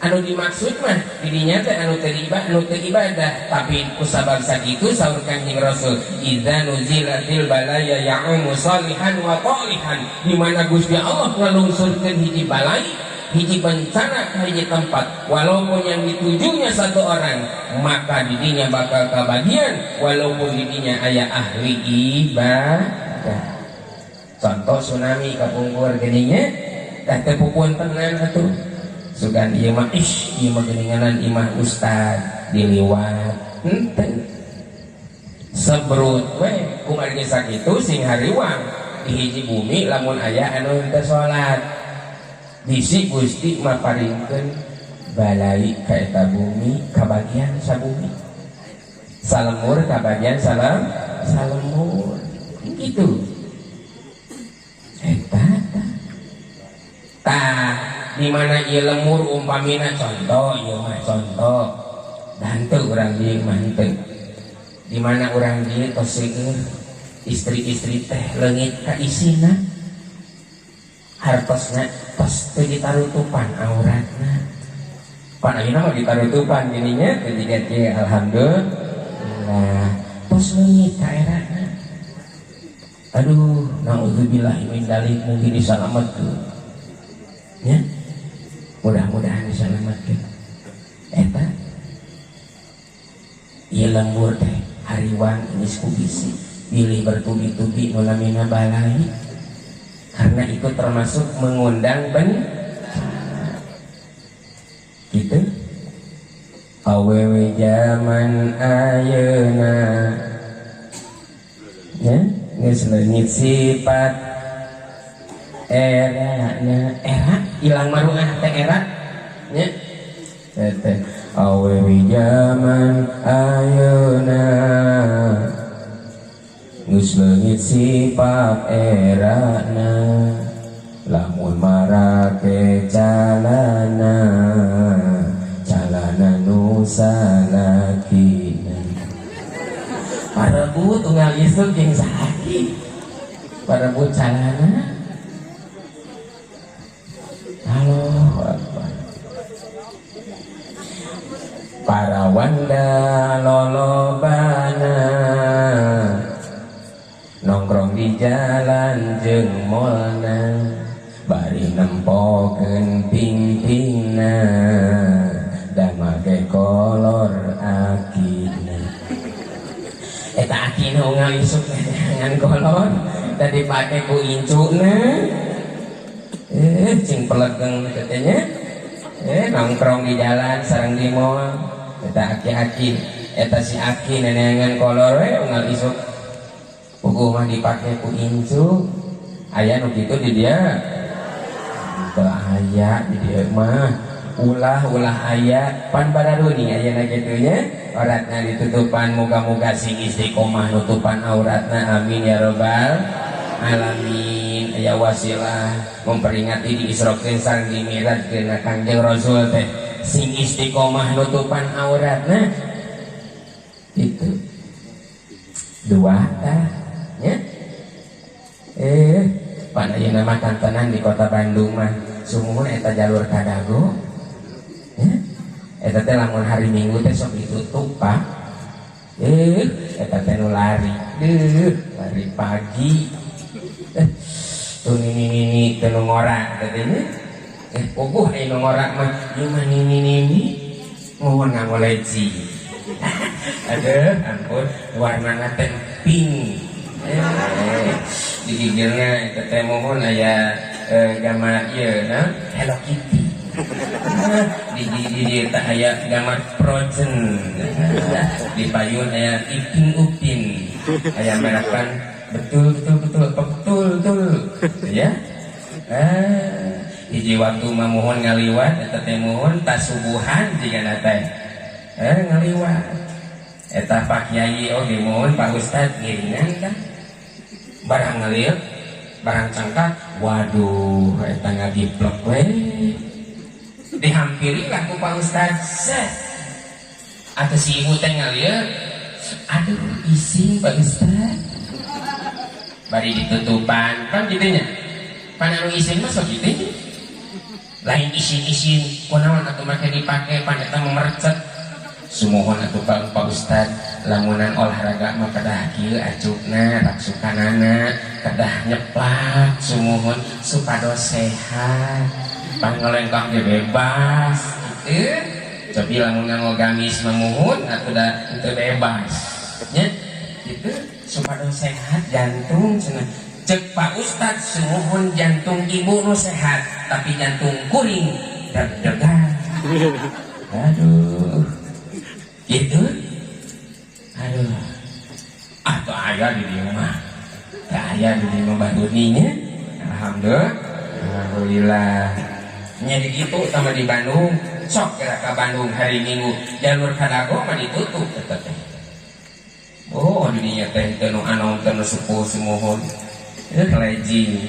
Anu dimaksud mah didinya teh anu teu ibadah, tapi kusabab sakitu saur Kanjeng Rasul, idza nuzilatil balaya ya'umu salihan wa talihan, di mana Gusti Allah ngalungsurkeun hiji balai, hiji bencana ke hiji tempat, walaupun yang ditujunya satu orang, maka didinya bakal kebagian, walaupun didinya aya ahli ibadah. Contoh tsunami kapungkur geuninnya dah teu pupuntengan atuh sugan ieu mah ieu mah geuninganan imah ustad diliwat henteu sebrut we kumaha sakitu sing hariwang di hiji bumi lamun aya anu henteu salat bisi Gusti mah paringkeun balai ka eta bumi kabagian sabumi salemur kabagian salemur gitu eta tah di mana ieu lemur umpamina contoh ieu mah contoh dan teu urang dieu mah henteu di mana urang dieu tos seueur istri-istri teh leungit ka isina hartosna tos teu ditarutupan auratna pan ayeuna mah ditarutupan gininya teu digaji alhamdulillah tos leungit ka erana. Aduh, naudzubillah min dzalik mungkin disalamatkeun. Ya. Mudah-mudahan disalamatkeun. Eta ieu lembur teh hariwang geus ku bisi, pilih bertubi-tubi nu namina balai. Karena itu termasuk mengundang bencana. Gitu. Awewe zaman ayeuna. Ya. Geus leungit sifat erana ilang maruah teh era nya teh awewe zaman ayeuna geus leungit sifat erana lamun marake calana nu salakina parebut tunggal isuk jeung sakit parebut calana Allahu Akbar para wanda lolobana nongkrong di jalan jeung molna bari nempokeun ping-pingna da make kolor akina eta akina ngalisuk ngan kolor tadi pake ku incuna cing pelegeng katanya nongkrong di jalan sareng di mall eta aki-aki eta si aki nenengan kolor we unggal isuk puguh mah dipake ku incu aya nu kitu di dia teu aya di dia mah ulah aya pan badaruni aya na kitu nya auratna ditutupan muga-muga sing istiqomah nutupan auratna amin ya robbal alamin. Aya wasilah memperingati di Isrokeun sareng di Mi'rajkeun Kangjeng Rasul teh sing istiqomah nutupan auratna itu dua tah nya pada ayeuna mah kantenan di kota Bandung mah sumuhun eta jalur kadago nya eta teh lamun hari Minggu teh sok ditutup Pak eta teh nu lari pagi tuh nini teu ngorak katanya puguh aya nu ngorak mah ieu mah nini mohon ngangoleci aduh ampun warnana teh pink di gigirna eta teh mohon aya gambar ieu na Hello Kitty di tak aya gambar Frozen di payun aya Ipin Upin aya merakan betul ya hiji waktu mamuhun ngaliwat eta teh muhun tasubuhan jigana teh ngaliwat eta Pak Kyai oge muhun Pak Ustad ngiringan tah barang ngalieu barang cangkat waduh eta ngadiplek we dihampiri lah ku Pak Ustad set atuh si ibu teh ngalieu aduh ising Pak Ustad bari ditutupan kan gitunya pan anu isin mah sok gitu lain isin kunaon atuh make dipake pan eta memercet sumuhun atuh Pak Ustad lamunan olahraga mah kedah kieu acukna raksukanana kedah nyeplak sumuhun supados sehat pan ngelengkang ge bebas kitu tapi lamun nganggo gamis mah muhun atuh da teu bebas nya kitu supados sehat jantung cenah cek Pak Ustad sumuhun jantung ibu nu sehat tapi jantung kuring deg-degan aduh gitu aduh atuh aya di dieu mah aya di dieu mah baduninya alhamdulillah nya di kitu sama di Bandung sok kira ka Bandung hari Minggu jalur kadago mah ditutup tetep oh dunia teh teu nu anom teu nu sepuh sumuhun lejing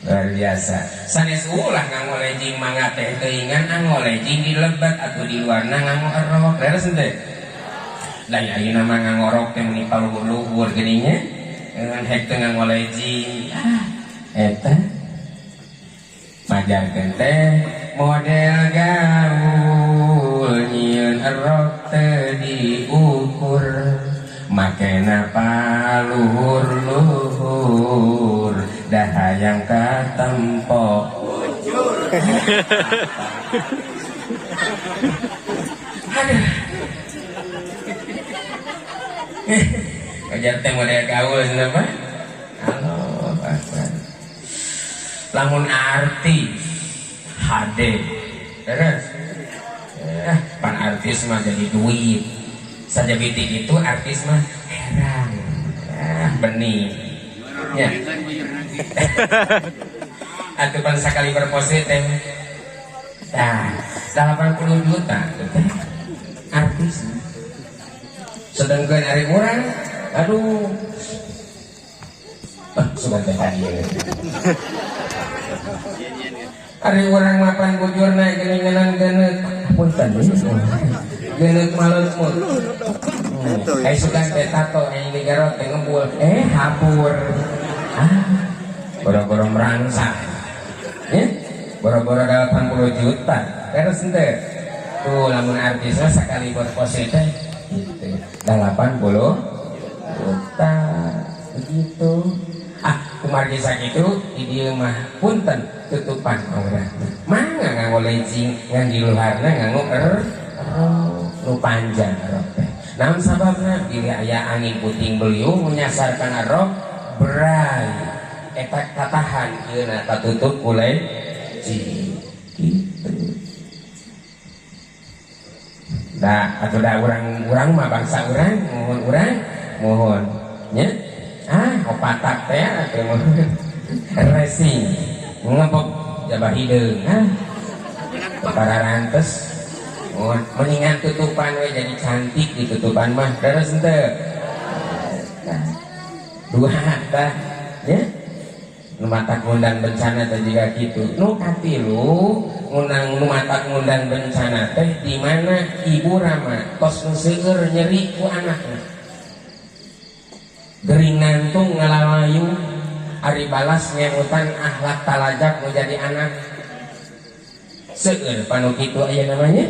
luar biasa sanes ulah nganggo lejing mangga teh teuingan nganggo lejing di lebat atau di luarna nganggo rok leres teh da ayeuna mah nganggo rok teh meni paluhur-luhur geuning nya ngan hek teu nganggo lejing eta majarkeun teh model gaul nyieun rok teu diukur makena paluhur-luhur dah hayang katempo ajar teh model gaul kenapa? Halo Pak lamun artis HD terus pan artis mah jadi duit saja bitik itu artis mah heran benih ya atuh pan sakali berpose teh nah 80 juta artis sedangkan hari orang aduh sudah teh hari orang mapan bujur naik geningan genet punten genet malut mut kayak suka teh tato yang digarot teh ngebul hapur boro-boro merangsang ya boro-boro 80 juta terus ente tuh lamun artisnya sekali buat pose teh gitu 80 juta begitu kumargi sakitu di dieu mah punten tutupan aurat mangga nganggo lejing yang di luarna nganggo nu panjang rok teh naon sababna bila aya angin puting beliung menyasarkan rok berai eta katahan ieu na katutup kulai gitu. Da atuh da urang mah bangsa urang mohon nya opatak teh atuh mohon racing ngepok jabah hideung para rantes mohon mendingan tutupan we jadi cantik di tutupan mah terus henteu dua tah nya nu matak ngundang bencana teh juga kitu nu katilu ngundang nu matak ngundang bencana teh di mana ibu Rama tos nu seueur nyeri ku anakna gering nantung ngalalayu ari balas ngemutan akhlak talajak nu jadi anak seueur panu kitu aya namanya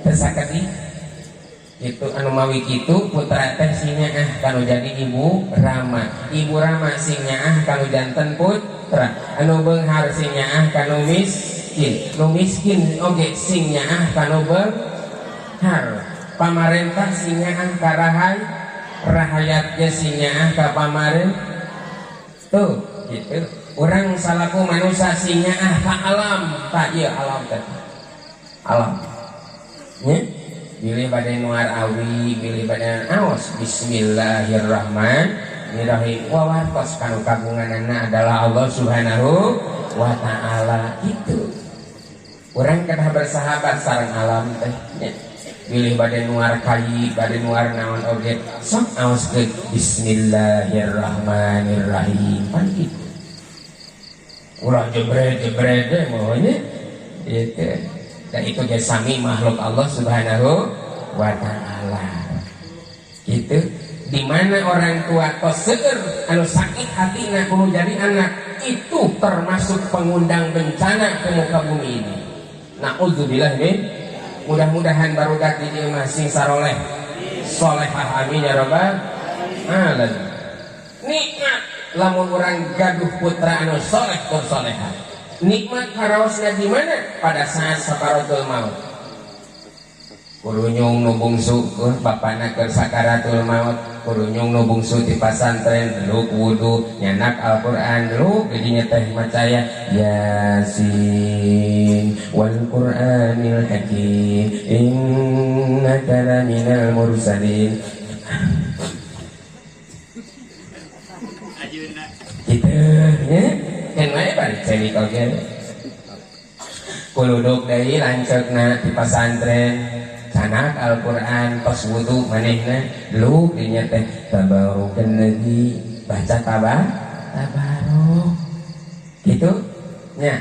tersakati itu anu mawi kitu putra teh sinya kanu jadi ibu Rama sing nyaah kanu janten putra anu beunghar sing nyaah kanu miskin oge sing nyaah kanu beunghar pamarentah sing nyaah ka rahayat ge sing nyaah ka pamarentah tuh gitu urang salaku manusia sing nyaah ka alam tak ieu alam teh alam nya pilih badan nuar awi pilih badan awas bismillahirrahmanirrahim wawartos kanu kagunganana adalah Allah subhanahu wa ta'ala itu orang kedah bersahabat sareng alam teh pilih badan nuar kayi badan nuar naon oge sok awas ke bismillahirrahmanirrahim kan gitu ulah jebret deh mohonnya itu dan itu jasami makhluk Allah subhanahu wa ta'ala gitu dimana orang tua tos seueur anu sakit hatina kudu jadi anak itu termasuk pengundang bencana ke muka bumi ini na'udzubillah min mudah-mudahan barudak di dieu masing saroleh solehah amin ya rabbal alamin nikmat lamun orang gaduh putra anu soleh tur solehah nikmat karaosna di mana pada saat sakaratul maut kurunyung nu bungsu bapana keur sakaratul maut kurunyung nu bungsu di pasantren lu wudu nyanak Al-Qur'an lu jadi teh macaya Yasin wal Qur'anil hakim innaka laminal mursalin gitu ya kan wae bari cewek oge kuluduk deui lanceukna di pasantren canak Al-Qur'an tos wudu manehna lu dinya teh tabarukan lagi baca tabaruk gitu nya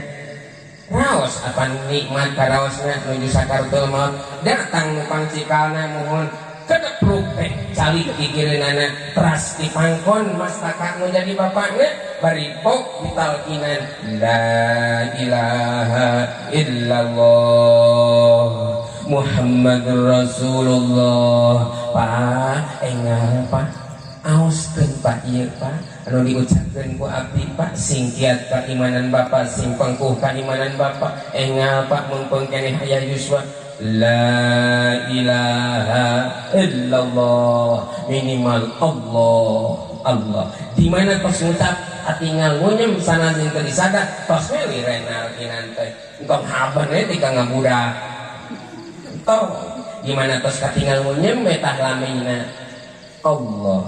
raos apa nikmat karaosna nuju sakaratul maut datang nu pangcikalna mohon kedepruk teh calik dikireunana teras dipangkon mastaka nu jadi bapakna bari pok ditalkinan la ilaha illallah Muhammadur Rasulullah Pak engal Pak aoskeun Pak ieu Pak anu diucapkeun ku abdi Pak sing kiat keimanan Bapak sing pengkuh keimanan Bapak engal Pak mun pengkeneh aya yuswa la ilaha illallah minimal Allah di mana tos ngucap atingal ngunyem sanazin teu disada tos we lirenal kinan teh engkong haban we tika ngabudak toh di mana tos katingal ngunyem metah lamina Allah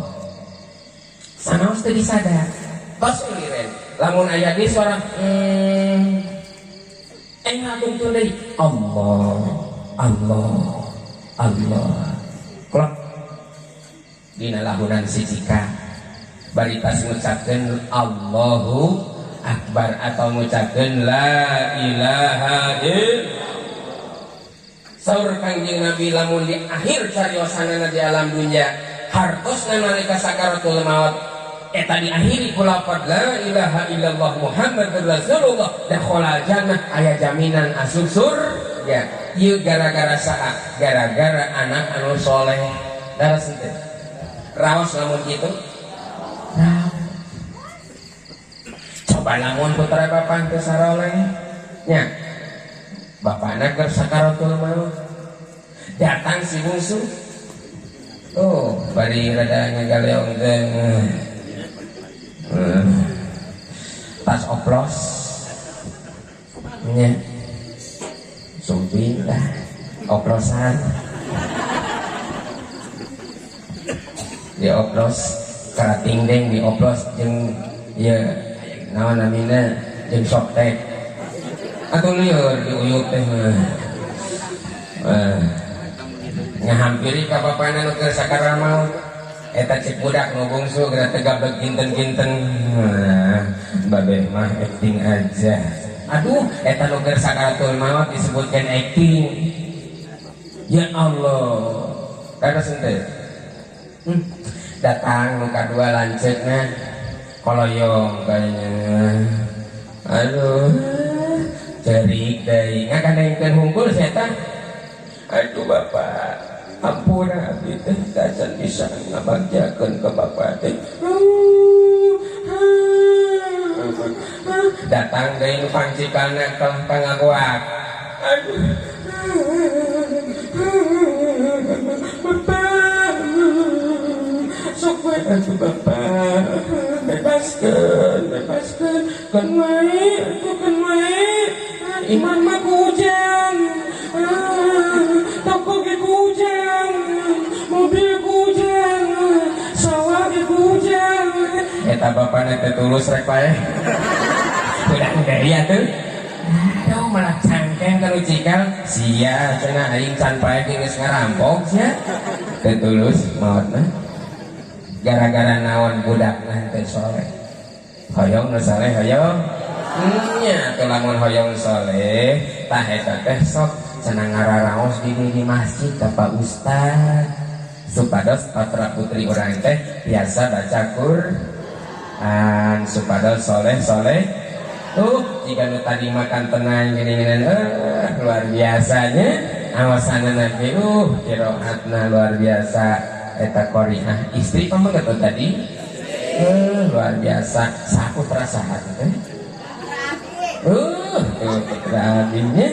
sanaos teu disada tos we liren lamun aya di suara ngatung deui Allah klok dina lahunan sijika baritas ngucapkeun Allahu Akbar atau ngucapkeun la ilaha illallah saur Kangjeng Nabi lamun di akhir cariosanana di alam dunya hartosna nalika sakaratul maut eta diakhiri ku lafaz la ilaha illallah Muhammadur Rasulullah dakhala jannah aya jaminan asup surga ieu gara-gara saha gara-gara anak anu soleh daras henteu raos lamun kitu coba lamun putra bapak teu saroleh nya bapana keur sakaratul maut datang si bungsu bari rada ngagaleong teh oplos nya sumping dah oplosan dioplos kerating deng dioplos jeung ya naon namina jeung softtek atuh lieur diuyut teh ngahampiri ka bapana nu keur sakara maut eta cek budak nu bungsu geura tegablek kinten-kinten babeh mah acting aja aduh eta nu keur sakaratul maut disebutkeun acting ya Allah kada sente datang nu kadua lanceukna koloyong kayaknya aduh cerik deui ngakandengkeun hungkul setan aduh bapak ampura abdi teh dacan bisa ngabagjakeun ka bapak teh datang deui nu pancikalna kelah pangagoak aduh bapak sok we atuh bapak bebaskeun kan wae iman mah kujang toko ge kujang mobil kujang sawah ge kujang eta bapana teh tulus rek pae udah deui atuh aduh malah cangkeng kalau cikal sia cenah aing can pae geus ngarampok sia teh tulus maotna gara-gara naon budakna teh soleh hoyong nu soleh hoyong nya teu lamun hoyong soleh tah eta teh sok cenah ngararaos di masjid ka Pak Ustad supados patra putri urang teh biasa baca Quran supados soleh jika nu tadi makan tenang gini-gini luar biasanya awasanana ge qiraatna luar biasa eta qoriah istri pamangga tadi luar biasa saputra saha teh adinnya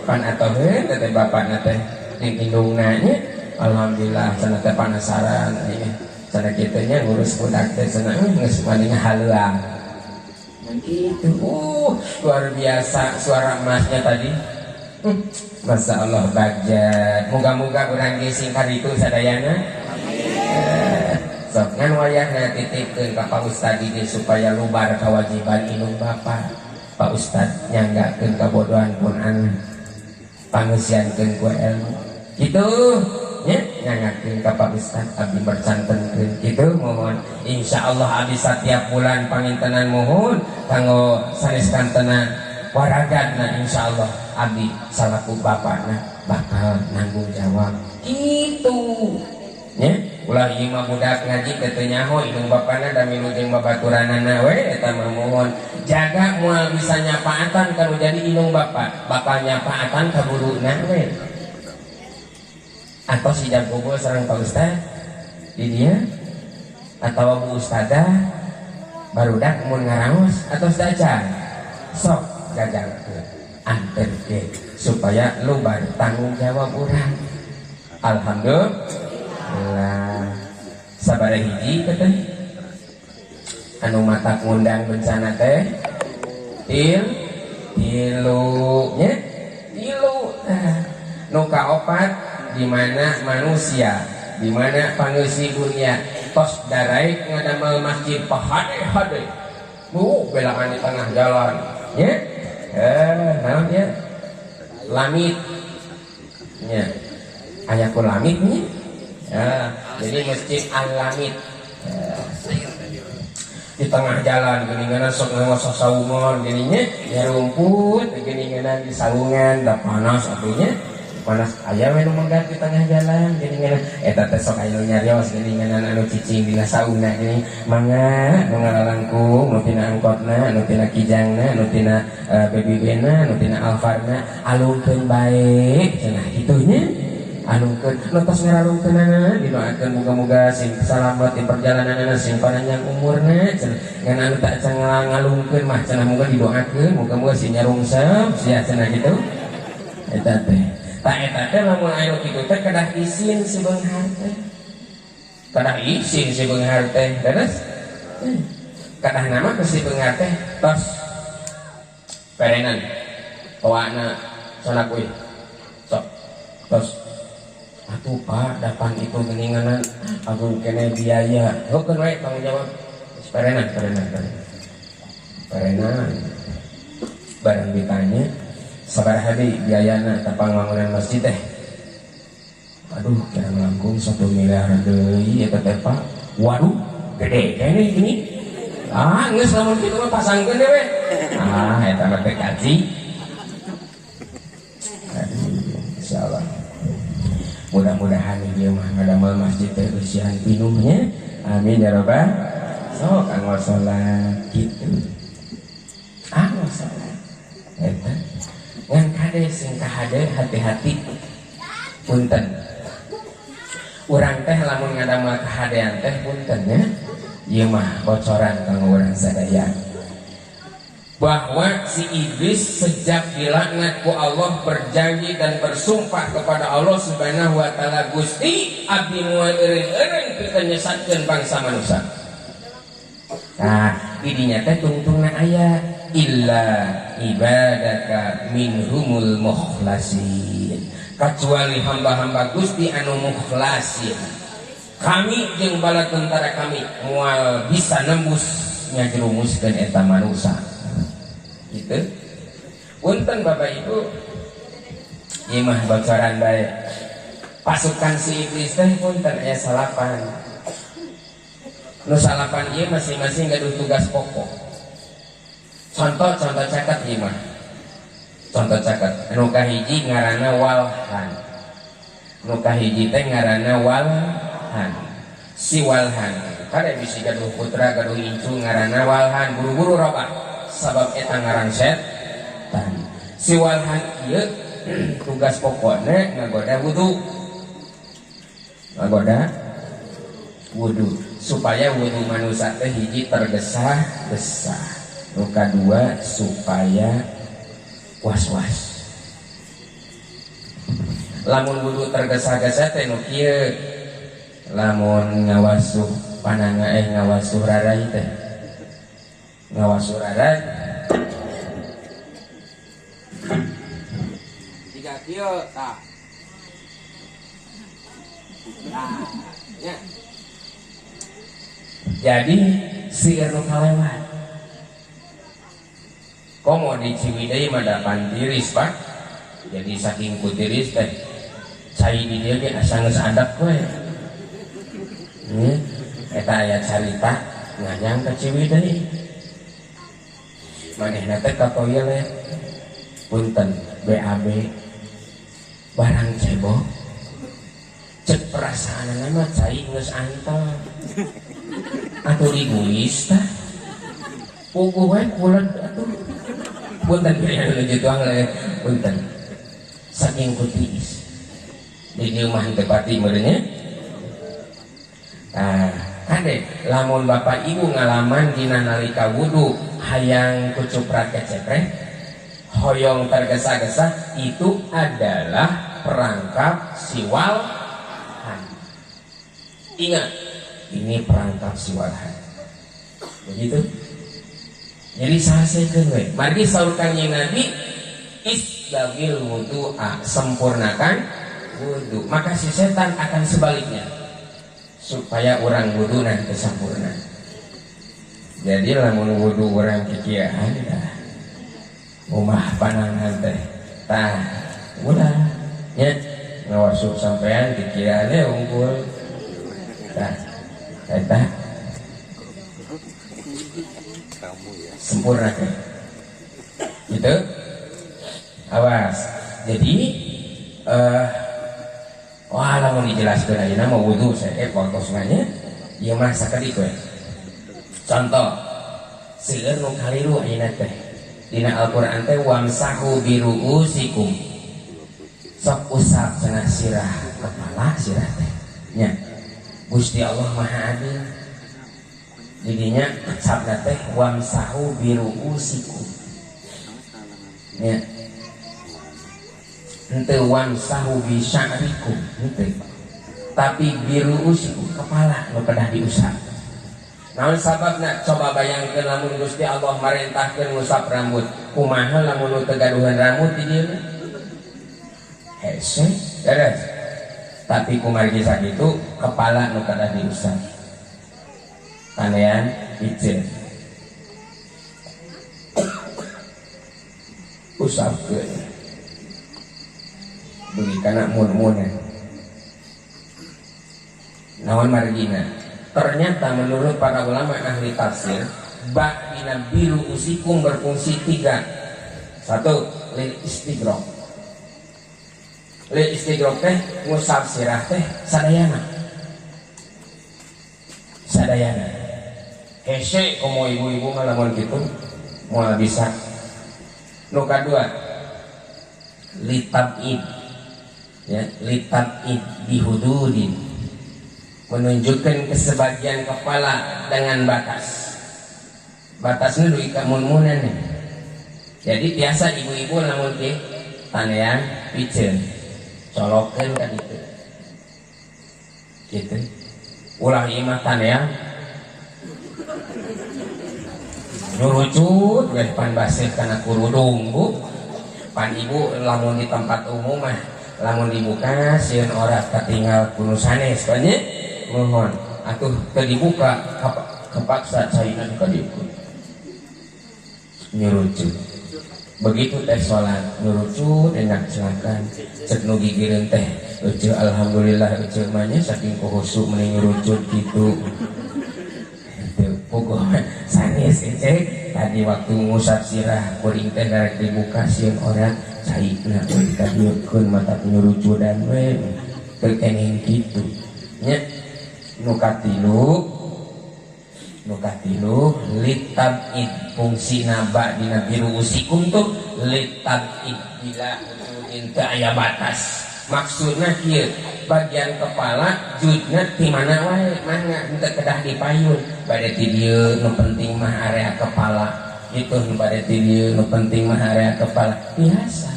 pan atoheun teh bapakna teh jeung indungna nya alhamdulillah cenah teh panasaran ieu cenah kitu nya ngurus budak teh cenah geus mani ngahaleuang gitu luar biasa suara emasnya tadi Masya Allah bagja moga-moga urang ge sing kaditu sadayana sok ngan wayahna titipkeun ka Pak Ustad ieu supaya lubar kewajiban indung bapak Pak Ustad nyanggakeun kabodohan pun anak pangeusiankeun ku ilmu kitu nya nyangakeun ka Pak Ustad abdi bercantenkeun kitu mohon insyaallah abdi setiap bulan pangintenan mohon kanggo sanes kantena waragadna insyaallah abdi salaku bapakna bakal nanggung jawab kitu nya ulah ieu mah budak ngaji teh teu nyaho indung bapana da milu jeung babaturanana we eta mah mohon jaga moal bisa nyapaatan kalau jadi indung bapak bakal nyapaatan ka guruna we atau si jagobo sareng Pak Ustad di dia atau Bu Ustadah barudak mun ngaraos atau sedacan sok jajalkeun anterkeun supaya lubar tanggung jawab urang alhamdulillah sabaraha hiji teh anu mata ngundang bencana teh tilu nya tilu nu kaopat di mana manusia di mana pangeusi dunia tos daraik ngadamel masjid pahade-hade belaan di tengah jalan nya naon nya lamit nya aya ku lamit nya jadi masjid al-lamit di tengah jalan geningan sok ngosok saungan gininya ya rumput geningan di saungan da panas atunya panas aya we nu manggat di tengah jalan geningan eta teh sok aya nyarios geningan anu cicing dina sauna gini mangga nu ngalalangkung nu tina angkotna nu tina kijangna nu tina BBB-na nu tina Alfarna alungkeun bae cenah kitu nya alungkeun nu tos ngaralungkeunana didoakeun muga-muga sing salamet di perjalananna sing panjang umurna cenah ngan anu tak cenah ngalungkeun mah cenah muga didoakeun muga-muga sing nyarungsep sia cenah kitu eta teh tak eta teh lamun aya kitu teh kedah isin si beunghar teh kedah isin si beunghar teh beres kedah nama ke si beunghar teh tos perenan kawana sana kuy sok terus atuh Pak dapan itu geninganan agung kene biaya hokeun we tanggung jawab perenan barang ditanya sabaraha deui biayana tapang bangunan masjid teh aduh kira langkung 1 miliar deui eta teh Pak waduh gede kene gini geus lamun kitu mah pasangkeun dewe eta mah teh kaji insyaallah mudah-mudahan ieu mah ngadamel masjid teh usian pinuhnya amin ya rabbal sok anggo salat kitu anggo salat eta ngan kade sing kahade hati-hati punten urang teh lamun ngadamel kahadean teh punten ya ieu mah bocoran kanggo urang sadaya bahwa si iblis sejak dilaknat ku Allah berjanji dan bersumpah kepada Allah Subhanahu wa taala Gusti abdi moal eureun-eureun pikeun nyesatkeun bangsa manusia. Nah, idinya teh tungtungna aya illa ibadaka minhumul mukhlasin. Kecuali hamba-hamba Gusti anu mukhlasin. Kami jeung bala tentara kami moal bisa nembus nyajerumuskeun eta manusia. Gitu punten Bapak Ibu ieu mah bocoran bae pasukan si iblis teh punten aya salapan nu salapan ieu masing-masing gaduh tugas pokok contoh caket ieu mah contoh caket anu kahiji ngaranna walhan nu kahiji teh ngaranna walhan si walhan kada bisi gaduh putra gaduh incu ngaranna walhan buru-buru robah sabab eta ngarang setan si walhan ieu tugas pokoknya ngagoda wudu supaya wudu manusia teh hiji tergesa-gesa nu kadua supaya was-was lamun wudu tergesa-gesa teh nu kieu lamun ngawasuh pananga ngawasuh rarai teh ngawasuh rarai tiga kieu tah ya. Jadi si anu kalewat komo di Ciwidey mah dapan tiris Pak jadi saking kutiris teh cai di dieu ge asa geus adap we eta aya carita nganyang ka Ciwidey manehna teh ka toilet punten BAB barang cebok cek perasaanna mah cai geus anteng atuh diguis tah puguh we kuled atuh punten pieu nuju tuang le punten saking kutiis di dieu mah teu pati meureunnya kade lamun Bapak Ibu ngalaman dina nalika wudu hayang kucuprat kecepret hoyong tergesa-gesa itu adalah perangkap siwalhan. Ingat, ini perangkap siwalhan. Begitu. Jadi sahasekeun we. Mari saurkan yang Nabi isbagil wudu'a, sempurnakan wudu. Maka si setan akan sebaliknya. Supaya orang wudu nanti sempurna. Jadi lamun wudu orang kikieuan dah umah panangan teh tah ulah nya ngawasuh sampean kikieuannya unggul tah eta sempurna teh gitu awas jadi wah lamun dijelaskeun ayeuna mah wudu saya wakosna ieu mah sakitu we contoh seueur nu kaliru ayeuna teh dina Al-Qur'an teh wamsahu biruusikum sok usap cenah sirah kepala sirah teh nya Gusti Allah Maha Adil didinya sabda teh wamsahu biruusikum nya henteu wamsahu bi sya'rikum henteu tapi biruusikum kepala nu pedah diusap Naon sababna? Coba bayangkeun lamun Gusti Allah marentahkeun ngusap rambut, kumaha lamun nu teu gaduhan rambut di dieu? Hese, beres. Tapi kumargi sakitu kepala nu kada diusap. Kanean ijeun. Usapkeun. Beli kana mun-munan. Naon margina? Ternyata menurut para ulama ahli tafsir, ba dina biru usikum berfungsi 3. 1, lil istighraq. Lil istighraq teh ngusap sirah teh sadayana. Sadayana. Hese komo ibu-ibu mah lamun kitu moal bisa. Nu kadua, litabid. Ya, litabid bihududin. Menunjukkan kesebagian kepala dengan batas. Batasnya duit kamun-munan nih. Jadi biasa ibu-ibu namun ke tanean piceun colokeun ka ditu. Gitu. Ulah ieu mah tanean nyurucut we pan basih kana kurudung bu. Pan ibu lamun di tempat umum mah lamun dibuka sieun ora katinggal kuno sanes banyak. Mohon atuh teu dibuka kepaksa caina ka dieu nyurucut. Begitu teh salat nyurucut enak silakan cek nu gigireun teh eueuh alhamdulillah eueuh mah nya saking kuhusu meuni nyurucut kitu teu pokok sanes cek tadi waktu ngusap sirah kuring teh darek dibuka sieun orang caina ka dieu keun mata nyurucudan we teu keneh kitu nya. Nukatilu litabid fungsi naba dina biru usikum tuh litabid bila ujudin teu aya batas. Maksudna kieu bagian kepala judna ti mana wae mangga henteu kedah dipayun bade ti dieu nu penting mah area kepala itu nu bade ti dieu nu penting mah area kepala biasa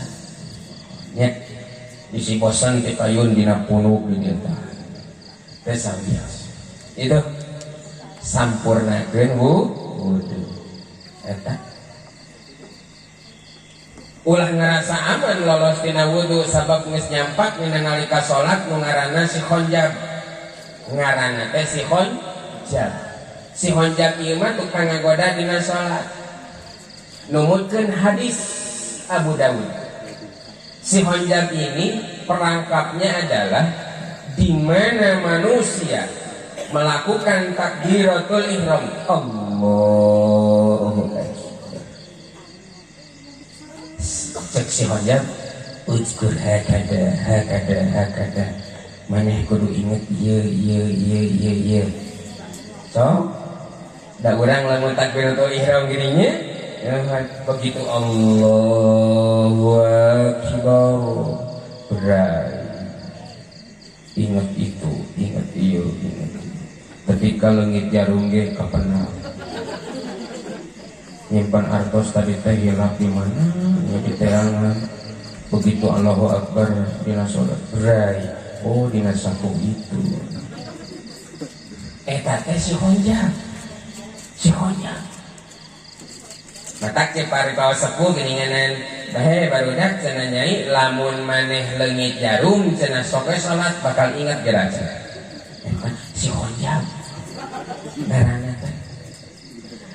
nya bisi bosan ti payun dina punuk di dieu teh biasa itu sampurnakeun wudu eta. Ulah ngerasa aman lolos tina wudu sabab geus nyampak dina nalika salat nu ngaranna si khonjab. Ngaranna teh si khonjab. Si khonjab ieu mah tukang ngagoda dina salat. Numutkeun hadis Abu Dawud. Si khonjab ini perangkapnya adalah di mana manusia melakukan takbiratul ihram. Allahu Akbar. Cek si khonjab uzkur hakada maneh kudu inget ieu so da urang lamun takbiratul ihram gini nya begitu Allahu Akbar berai inget itu inget ieu inget ketika leungit jarum ge kapenah nyimpan artos tadi teh hilap di mana nya di terangan begitu Allahu Akbar dina salat berai oh dina saku itu eta teh si khonjab matak cek paribawa sepuh geninganan bahe barudak cenah nyai lamun maneh leungit jarum cenah sok salat bakal ingat geraja si khonjab darana teh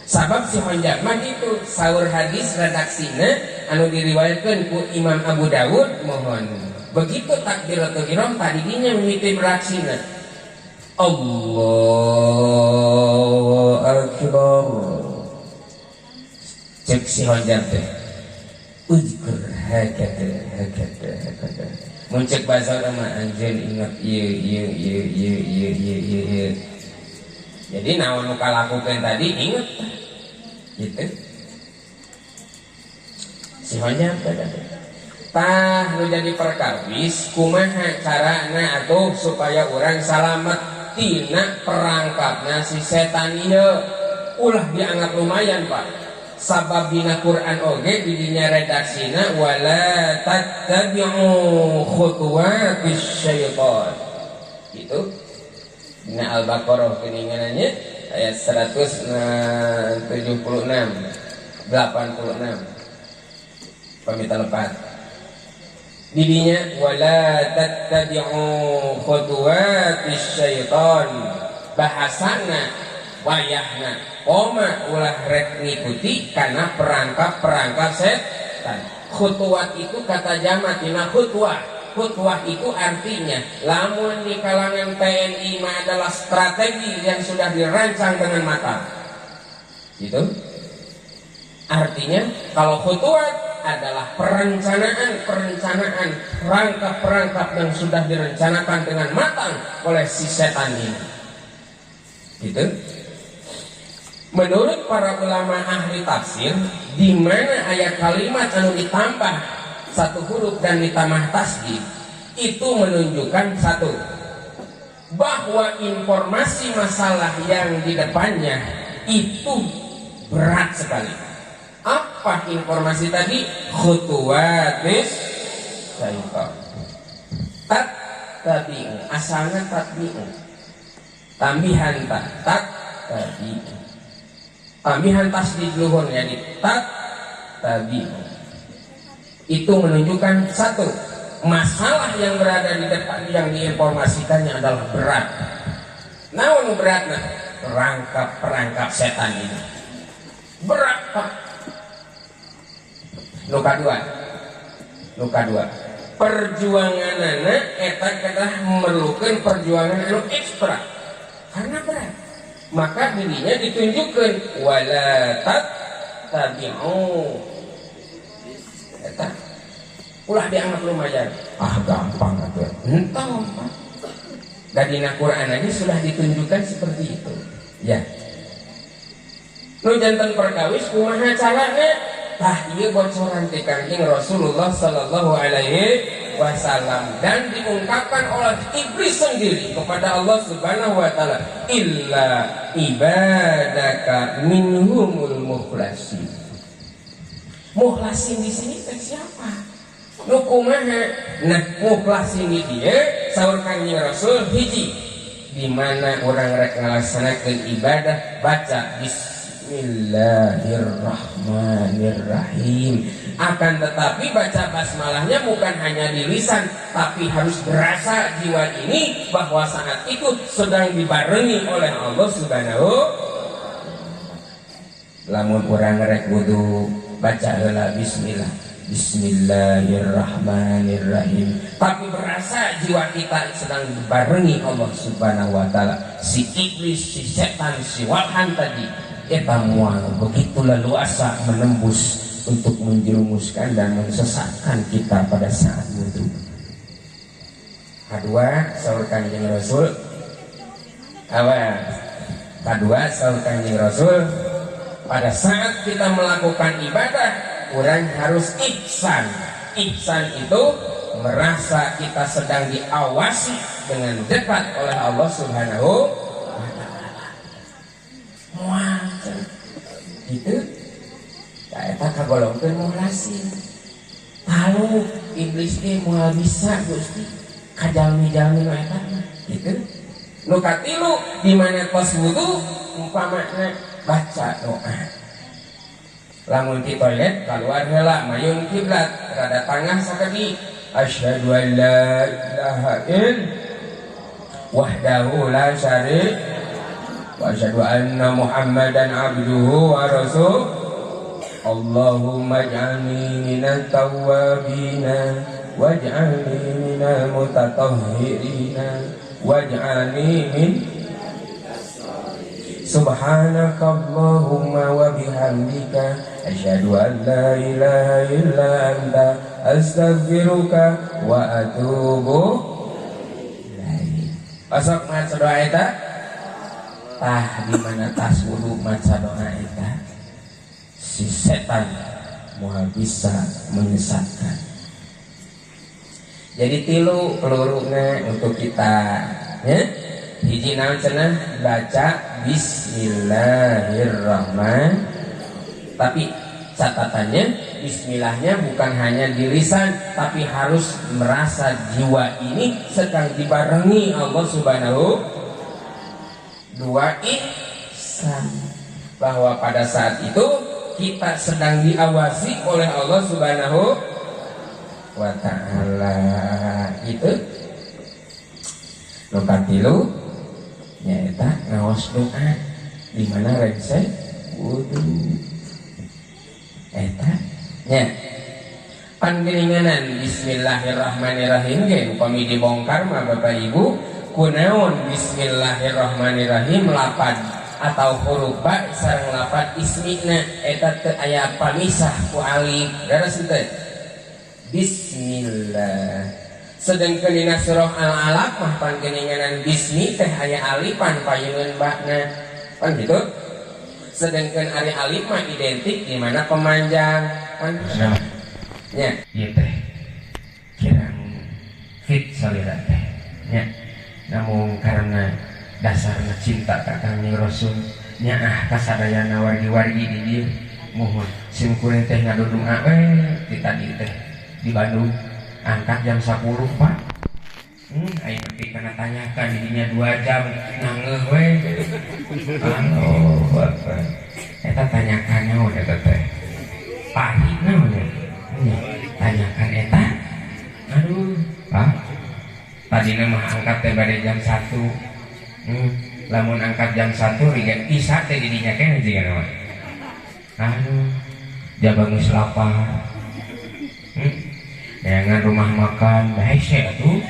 sabab si khonjab mah gitu saur hadis redaksina anu diriwayatkeun ku Imam Abu Dawud mohon begitu takbiratul ihram tadi dinya mimiti beraksina Allahu Akbar cek si khonjab teh uzkur hakada muncek bahasa nama anjeun ingat ieu jadi naon nu kalakukeun tadi inget gitu si khonjab tah nu jadi perkawis kumaha carana atuh supaya urang salamet tina perangkapna si setan ieu ulah dianggap lumayan Pak sabab dina Quran oge di dinya redaksina wala tattabi'u khutuwatis syaitan gitu dina Al-Baqarah keningananya ayat 176 86 pamita lepat didinya wala tattabi'u khutuwatis syaitan bahasana wayahna oma ulah rek ngikuti karena perangkap setan. Khutuwat itu kata jamak tina khutwah. Khutwah itu artinya lamun di kalangan TNI adalah strategi yang sudah dirancang dengan matang. Gitu. Artinya kalau khutwat adalah perencanaan perangkap yang sudah direncanakan dengan matang oleh si setan ini. Gitu. Menurut para ulama ahli tafsir, di mana ayat kalimat anu ditambah satu huruf dan ditambah tasdid itu menunjukkan satu, bahwa informasi masalah yang di depannya itu berat sekali. Apa informasi tadi? Khutuwatis syaitan. Tabi'u, asalnya tabi'u. Tambihan tabi'u. Tambihan tasdid luhur jadi tabi'u. Itu menunjukkan satu, masalah yang berada di depan yang diinformasikannya adalah berat. Namun beratnya perangkap setan ini berat Pak. Luka dua perjuanganana eta kedah memerlukan perjuangan anu ekstra karena berat. Maka dirinya ditunjukkan wala tattabi'u eta ulah dianggap lumayan gampang atuh entong dan di Quran aja sudah ditunjukkan seperti itu ya. Nu janten perkawis kumaha carana tah ieu bocoran ti Kangjeng Rasulullah sallallahu alaihi wasallam dan diungkapkan oleh iblis sendiri kepada Allah Subhanahu wa taala illa ibadaka minhumul mukhlasin. Mukhlasin di sini teh siapa? Nu kumaha? Nah, mukhlasin di dieu saur Kangjeng Rasul hiji di mana orang rek ngalaksanakeun ibadah baca Bismillahirrahmanirrahim. Akan tetapi baca basmalahnya bukan hanya di lisan, tapi harus berasa jiwa ini bahwa saat itu sedang dibarengi oleh Allah Subhanahu. Lamun urang rek wudu baca heula bismillah, Bismillahirrahmanirrahim. Tapi berasa jiwa kita sedang dibarengi Allah Subhanahu wa taala. Si iblis, si setan, si walhan tadi eta moal begitu leluasa menembus untuk menjerumuskan dan mensesatkan kita pada saat wudu. Kedua, saur Kanjeng Rasul. Kedua, saur Kanjeng Rasul, pada saat kita melakukan ibadah, orang harus ihsan. Ihsan itu merasa kita sedang diawasi dengan dekat oleh Allah Subhanahu wa taala. Moal gitu. Eta kagolongkeun mukhlasin. Tahu iblis ge moal bisa Gusti kajalmi-jalmi nu eta gitu. Nu katilu di mana tos wudu umpamana baca doa. Lamun di toilet keluar heula mayun kiblat rada tangah sakadi asyhadu an la ilaha illallah wahdahu la syarika wa asyhadu anna muhammadan abduhu wa rasuluh. Allahumma ij'alni minat tawwabina waj'alni minal mutatahhirina waj'alni min subhanaka Allahumma wa bihamdika asyhadu an la ilaha illa anta astaghfiruka wa atubu ilaik. Pasok maca doa eta tah di mana tas wudu maca doa eta si setan moal bisa menyesatkan. Jadi tilu peluruna untuk kita ya. Hiji naon cenah baca bismillahirrahmanirrahim. Tapi catatannya bismillahnya bukan hanya di lisan tapi harus merasa jiwa ini sedang dibarengi Allah Subhanahu. Dua ihsan, bahwa pada saat itu kita sedang diawasi oleh Allah Subhanahu wa ta'ala. Itu nukatilu nyaeta ngaos doa di mana rek wudu eta nya pangelinganan bismillahirrahmanirrahim ge upami dibongkar mah Bapak Ibu kunaon bismillahirrahmanirrahim lapad atau huruf ba sareng lapad ismina eta teu aya pamisah ku alif daras teh bismillah. Sedangkan dina surah Al-Alaq mah pangeninganan bismi teh aya alifan payungeun bakna kan gitu. Sedangkan ari alif mah identik di mana pemanjang kan nya ieu teh kirang fit salira teh nya namun karena dasarna cinta ka Kangjeng Rasul nya kasadayana wargi-wargi di dieu mohon sim kuring teh ngadudung di tadi teh di Bandung angkat jam 10 Pak. Aing nepi kana tanyakan didinya 2 jam nangeuh we. Allahu Akbar. Eta tanyakan naon eta teh? Pahit naon ya? Tanyakan eta. Aduh, Pak. Tadina mah angkat teh bade jam 1. Lamun angkat jam 1 rigan isa teh didinya keneh jiga naon. Aduh, jaba geus lapar. Jangan rumah makan hese atuh.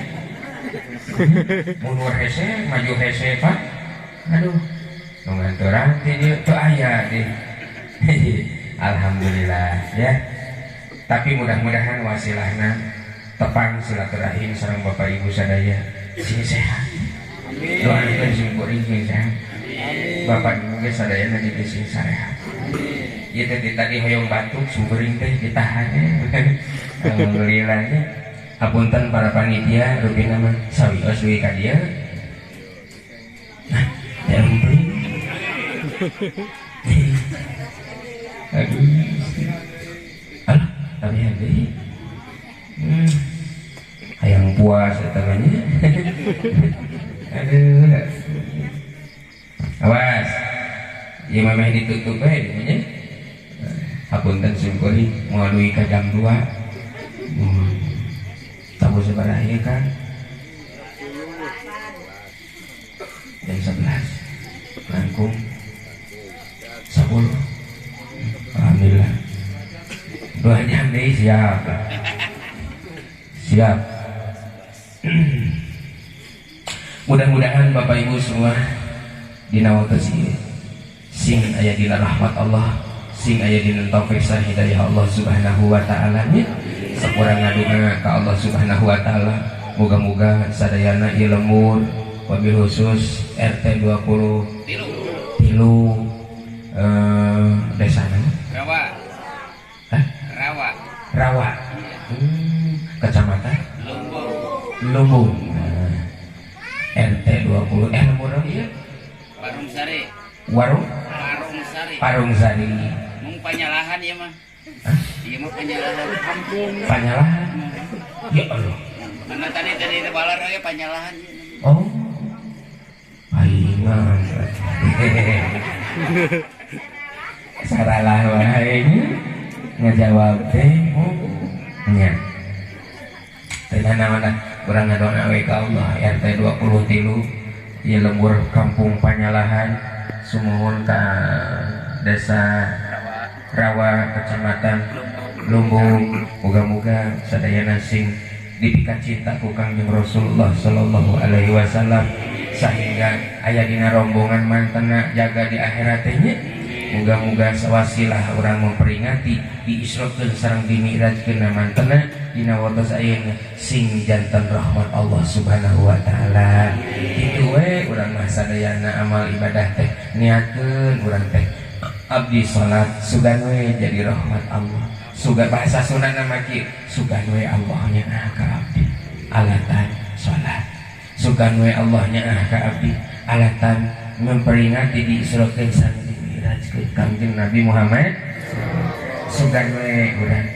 Mundur hese, maju hese Pak. Aduh, nganturan teh dieu teu aya deh. Alhamdulillah ya. Tapi mudah-mudahan wasilahna tepang silaturahim sareng Bapak Ibu sadaya sing sehat. Doakeun sing kuring sing sehat. Bapak Ibu ge sadayana di sing sehat. Ieu teh tadi hoyong batuk sumeuring teh ditahan. Alhamdulillahnya. Apunten para panitia rupi nama sawios duwe ka dieu. Ya ampun. Aduh. Alah, tapi deui. Hayang puas eta mah nya. Aduh. Awas. Ieu mah meh ditutup we nya. Apunten sim kuring moal duwi ka jam 2. Tahu sebenarnya kan jam 11 langkung 10. Alhamdulillah 2 jam deh siap mudah-mudahan Bapak Ibu semua dinawatos sing aya dina rahmat Allah sing aya dina taufik hidayah Allah Subhanahu wa ta'ala nya sakurang ngaduna ka Allah Subhanahu wa ta'ala moga-moga sadayana ieu lembur wabil khusus RT 20 tilu desana Rawa kecamatan Lumbung RT 20 lembur ieu Parung Sari mung panyalahan ieu mah. Ieu mah panyalahan kampung. Panyalahan. Ya Allah. Karena tadi dari balar we panyalahan ieu. Oh. Aing saralah wae ngajawab teh. Nya. Teh naon urang ngadoa we ka Allah RT 23 ieu lembur kampung Panyalahan sumuhun ka desa Rawa kecamatan Lumbung moga-moga sadayana sing dipikat cinta ku Kangjeng Rasulullah sallallahu alaihi wasallam sehingga aya dina rombongan mantena jaga di akhirat teh nya moga-moga sawasilah urang memperingati diisrokeun sareng dimi'rajkeun mantena dina watos ayeuna sing janten rahmat Allah Subhanahu wa ta'ala. Kitu we urang mah sadayana amal ibadah teh niatkeun urang teh abdi salat sugan we jadi rahmat Allah. Sugan bahasa Sunda nama kieu sugan we Allah nyaah ka abdi alatan salat. Sugan we Allah nyaah ka abdi alatan memperingati diisrokeun sareng dimi'rajkeun Kangjeng Nabi Muhammad. Sugan we urang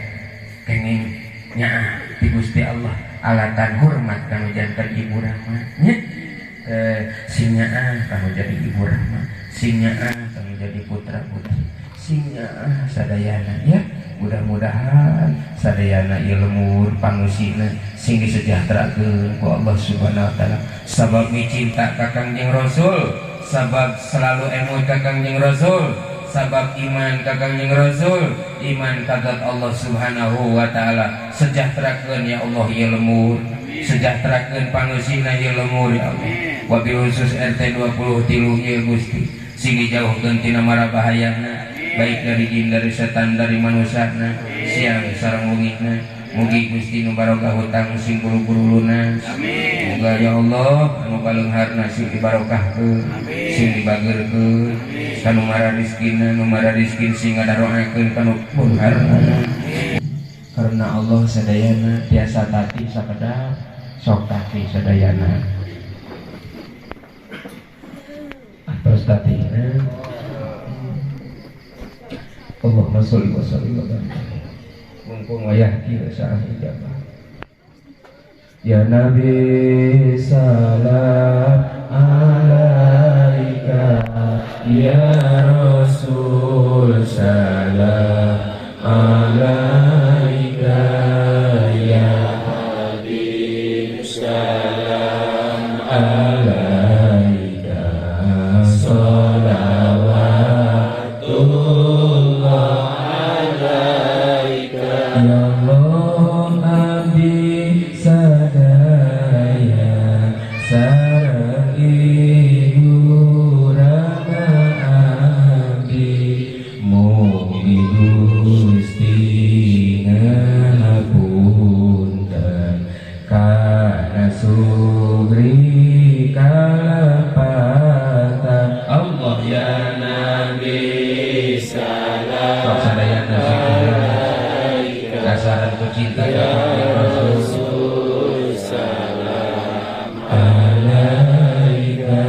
kenging nyaah ti Gusti Allah alatan hormat kanu janten ibu rahma nya sing nyaah kanu jadi ibu rahma singnya kami jadi putra putri singnya sadayana ya. Mudah-mudahan sadayana ieu lemur pangusina sing disejahterakeun ku Allah Subhanahu wa taala. Sabab cinta ka Kangjeng Rasul, sabab selalu emut ka Kangjeng Rasul, sabab iman ka Kangjeng Rasul, iman ka zat Allah Subhanahu wa taala. Sejahterakeun ya Allah ieu lemur, sejahterakeun pangusina ieu lemur ya Allah. Wabil khusus RT 23 ieu Gusti sing dijauhkeun tina mara bahayana, baik dari jin, dari setan, dari manusia siang sareng wungitna. Mugi Gusti nu barokah hutang sing buru-buru lunas. Moga ya Allah anu baleungharna sing dibarokahkeun, sing dibageurkeun, kanu mara rizkina, nu mara rizkin sing ngadaroakeun kanu beungharna. Karena Allah sadayana tiasa tati sakedap sok tati sadayana. Atas tatina Allahumma sholli wa sallim wa barik. Mumpung wayah kieu saah ijabah. Ya Nabi salam alaika, ya Rasul salam alaika, ya Habib salam alaika, sholawatullah alaika. Ya Allah abdi sadaya sareng ibu rama abdi mugi Gusti ngapunten kana sugri kalepatan. Allah ya Nabi salam sok sadayana kasaran ku cinta ya Rasul salam alaika,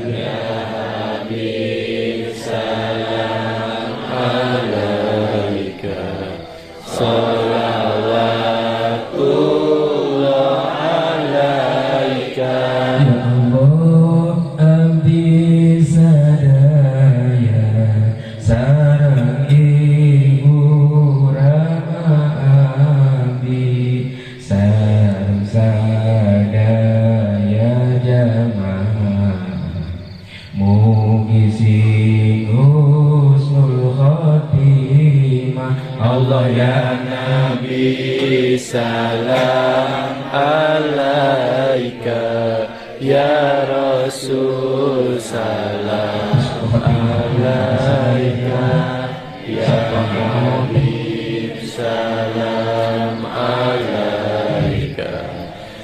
ya Habib salam alaika, sholawatullah alaika. Ya Allah abdi sadaya sareng ibu rama abdi sareng sadaya jamaah mugi sing husnul khotimah. Allah ya Nabi salam alaika, ya Rasul salam alaika, ya Habib salam alaika,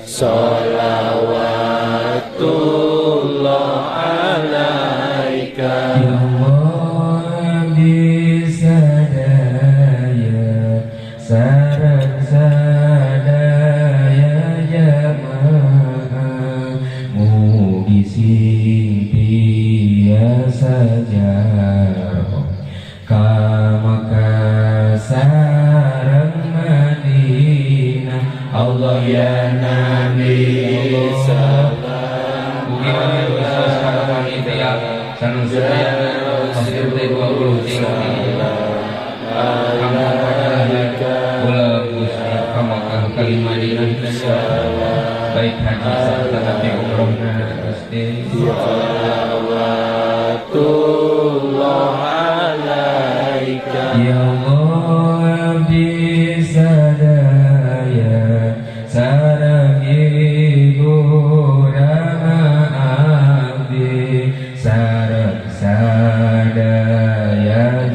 sholawatullah alaika. Ya Allah bisadaya sareng sadaya jamaah mugi sing tiasa jarong ka Makkah sareng Madinah. Allah ya Nabi salam mugi khusus kana panitia sareng sadaya pasir 23 kali Madinah baik haji serta nanti umrohna Gusti. Sholawatullah alaika, ya Allah abdi sadaya sareng ibu rama abdi sareng sadaya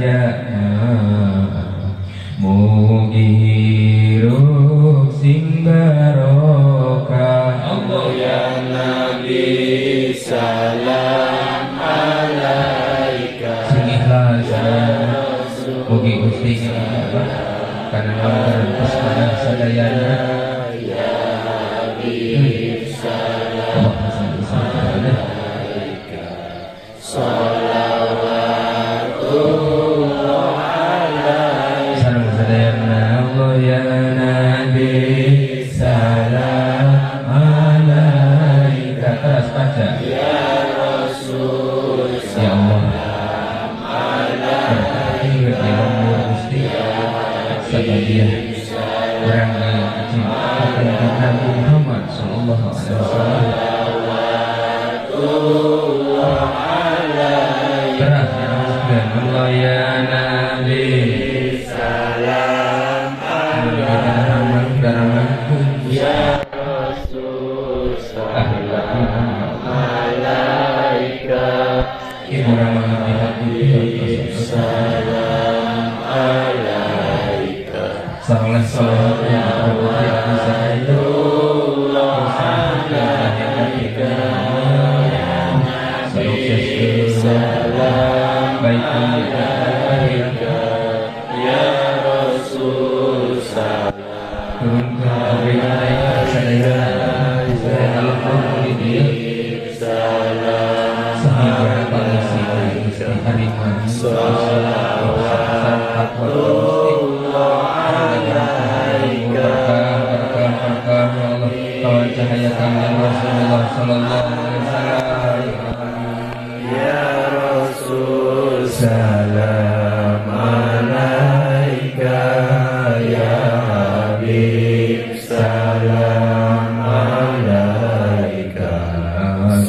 jamaah mugi sing barokah. Allah ya Nabi salam alaika, sing ikhlas mugi Gusti ijabah kana ngarantos kana sadayana ya Habib salam alaika, sholawatullah alaika. Sareng sadayana Allah ya Nabi salam alaika. Teras baca ya Rasul salam saleh saleh bisa itu sukses salam baik ya Rasul salam turunkan sadaya dalam ini salam sehingga kondisi hari ini salawat cahaya kami Rasulullah sallallahu alaihi wasallam ya Rasul salam alaika ya Habib salam alaika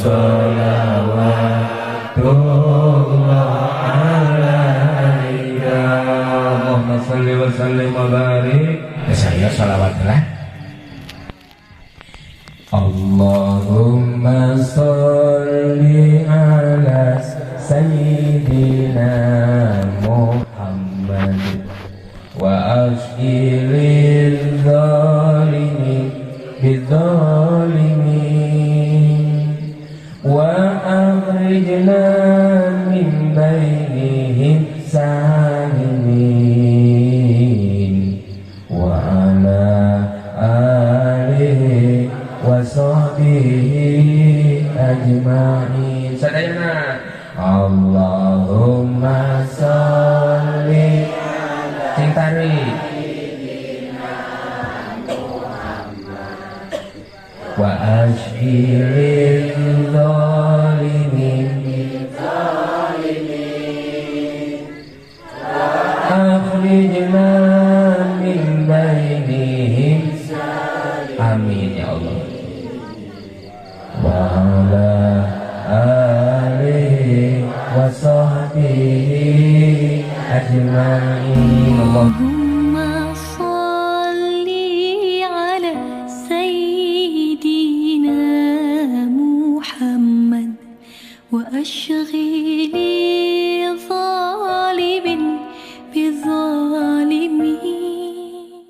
salawatullah alaika Allahumma salli wa sallim wa barik saya salawatlah Allahumma salli ala sayyidina Muhammad wa ashilil zalimin bizzalimin wa akhrijna min bainihim salimin wa ala alihi wa sahbihi ajma'in sadayana Allahumma sholli sing tarik wa ashhilil zalimin akhrijna min bainihim amin ya Allah wa ala alihi wa sahbihi ajma'in Allahumma salli ala sayyidina Muhammad wa ashghili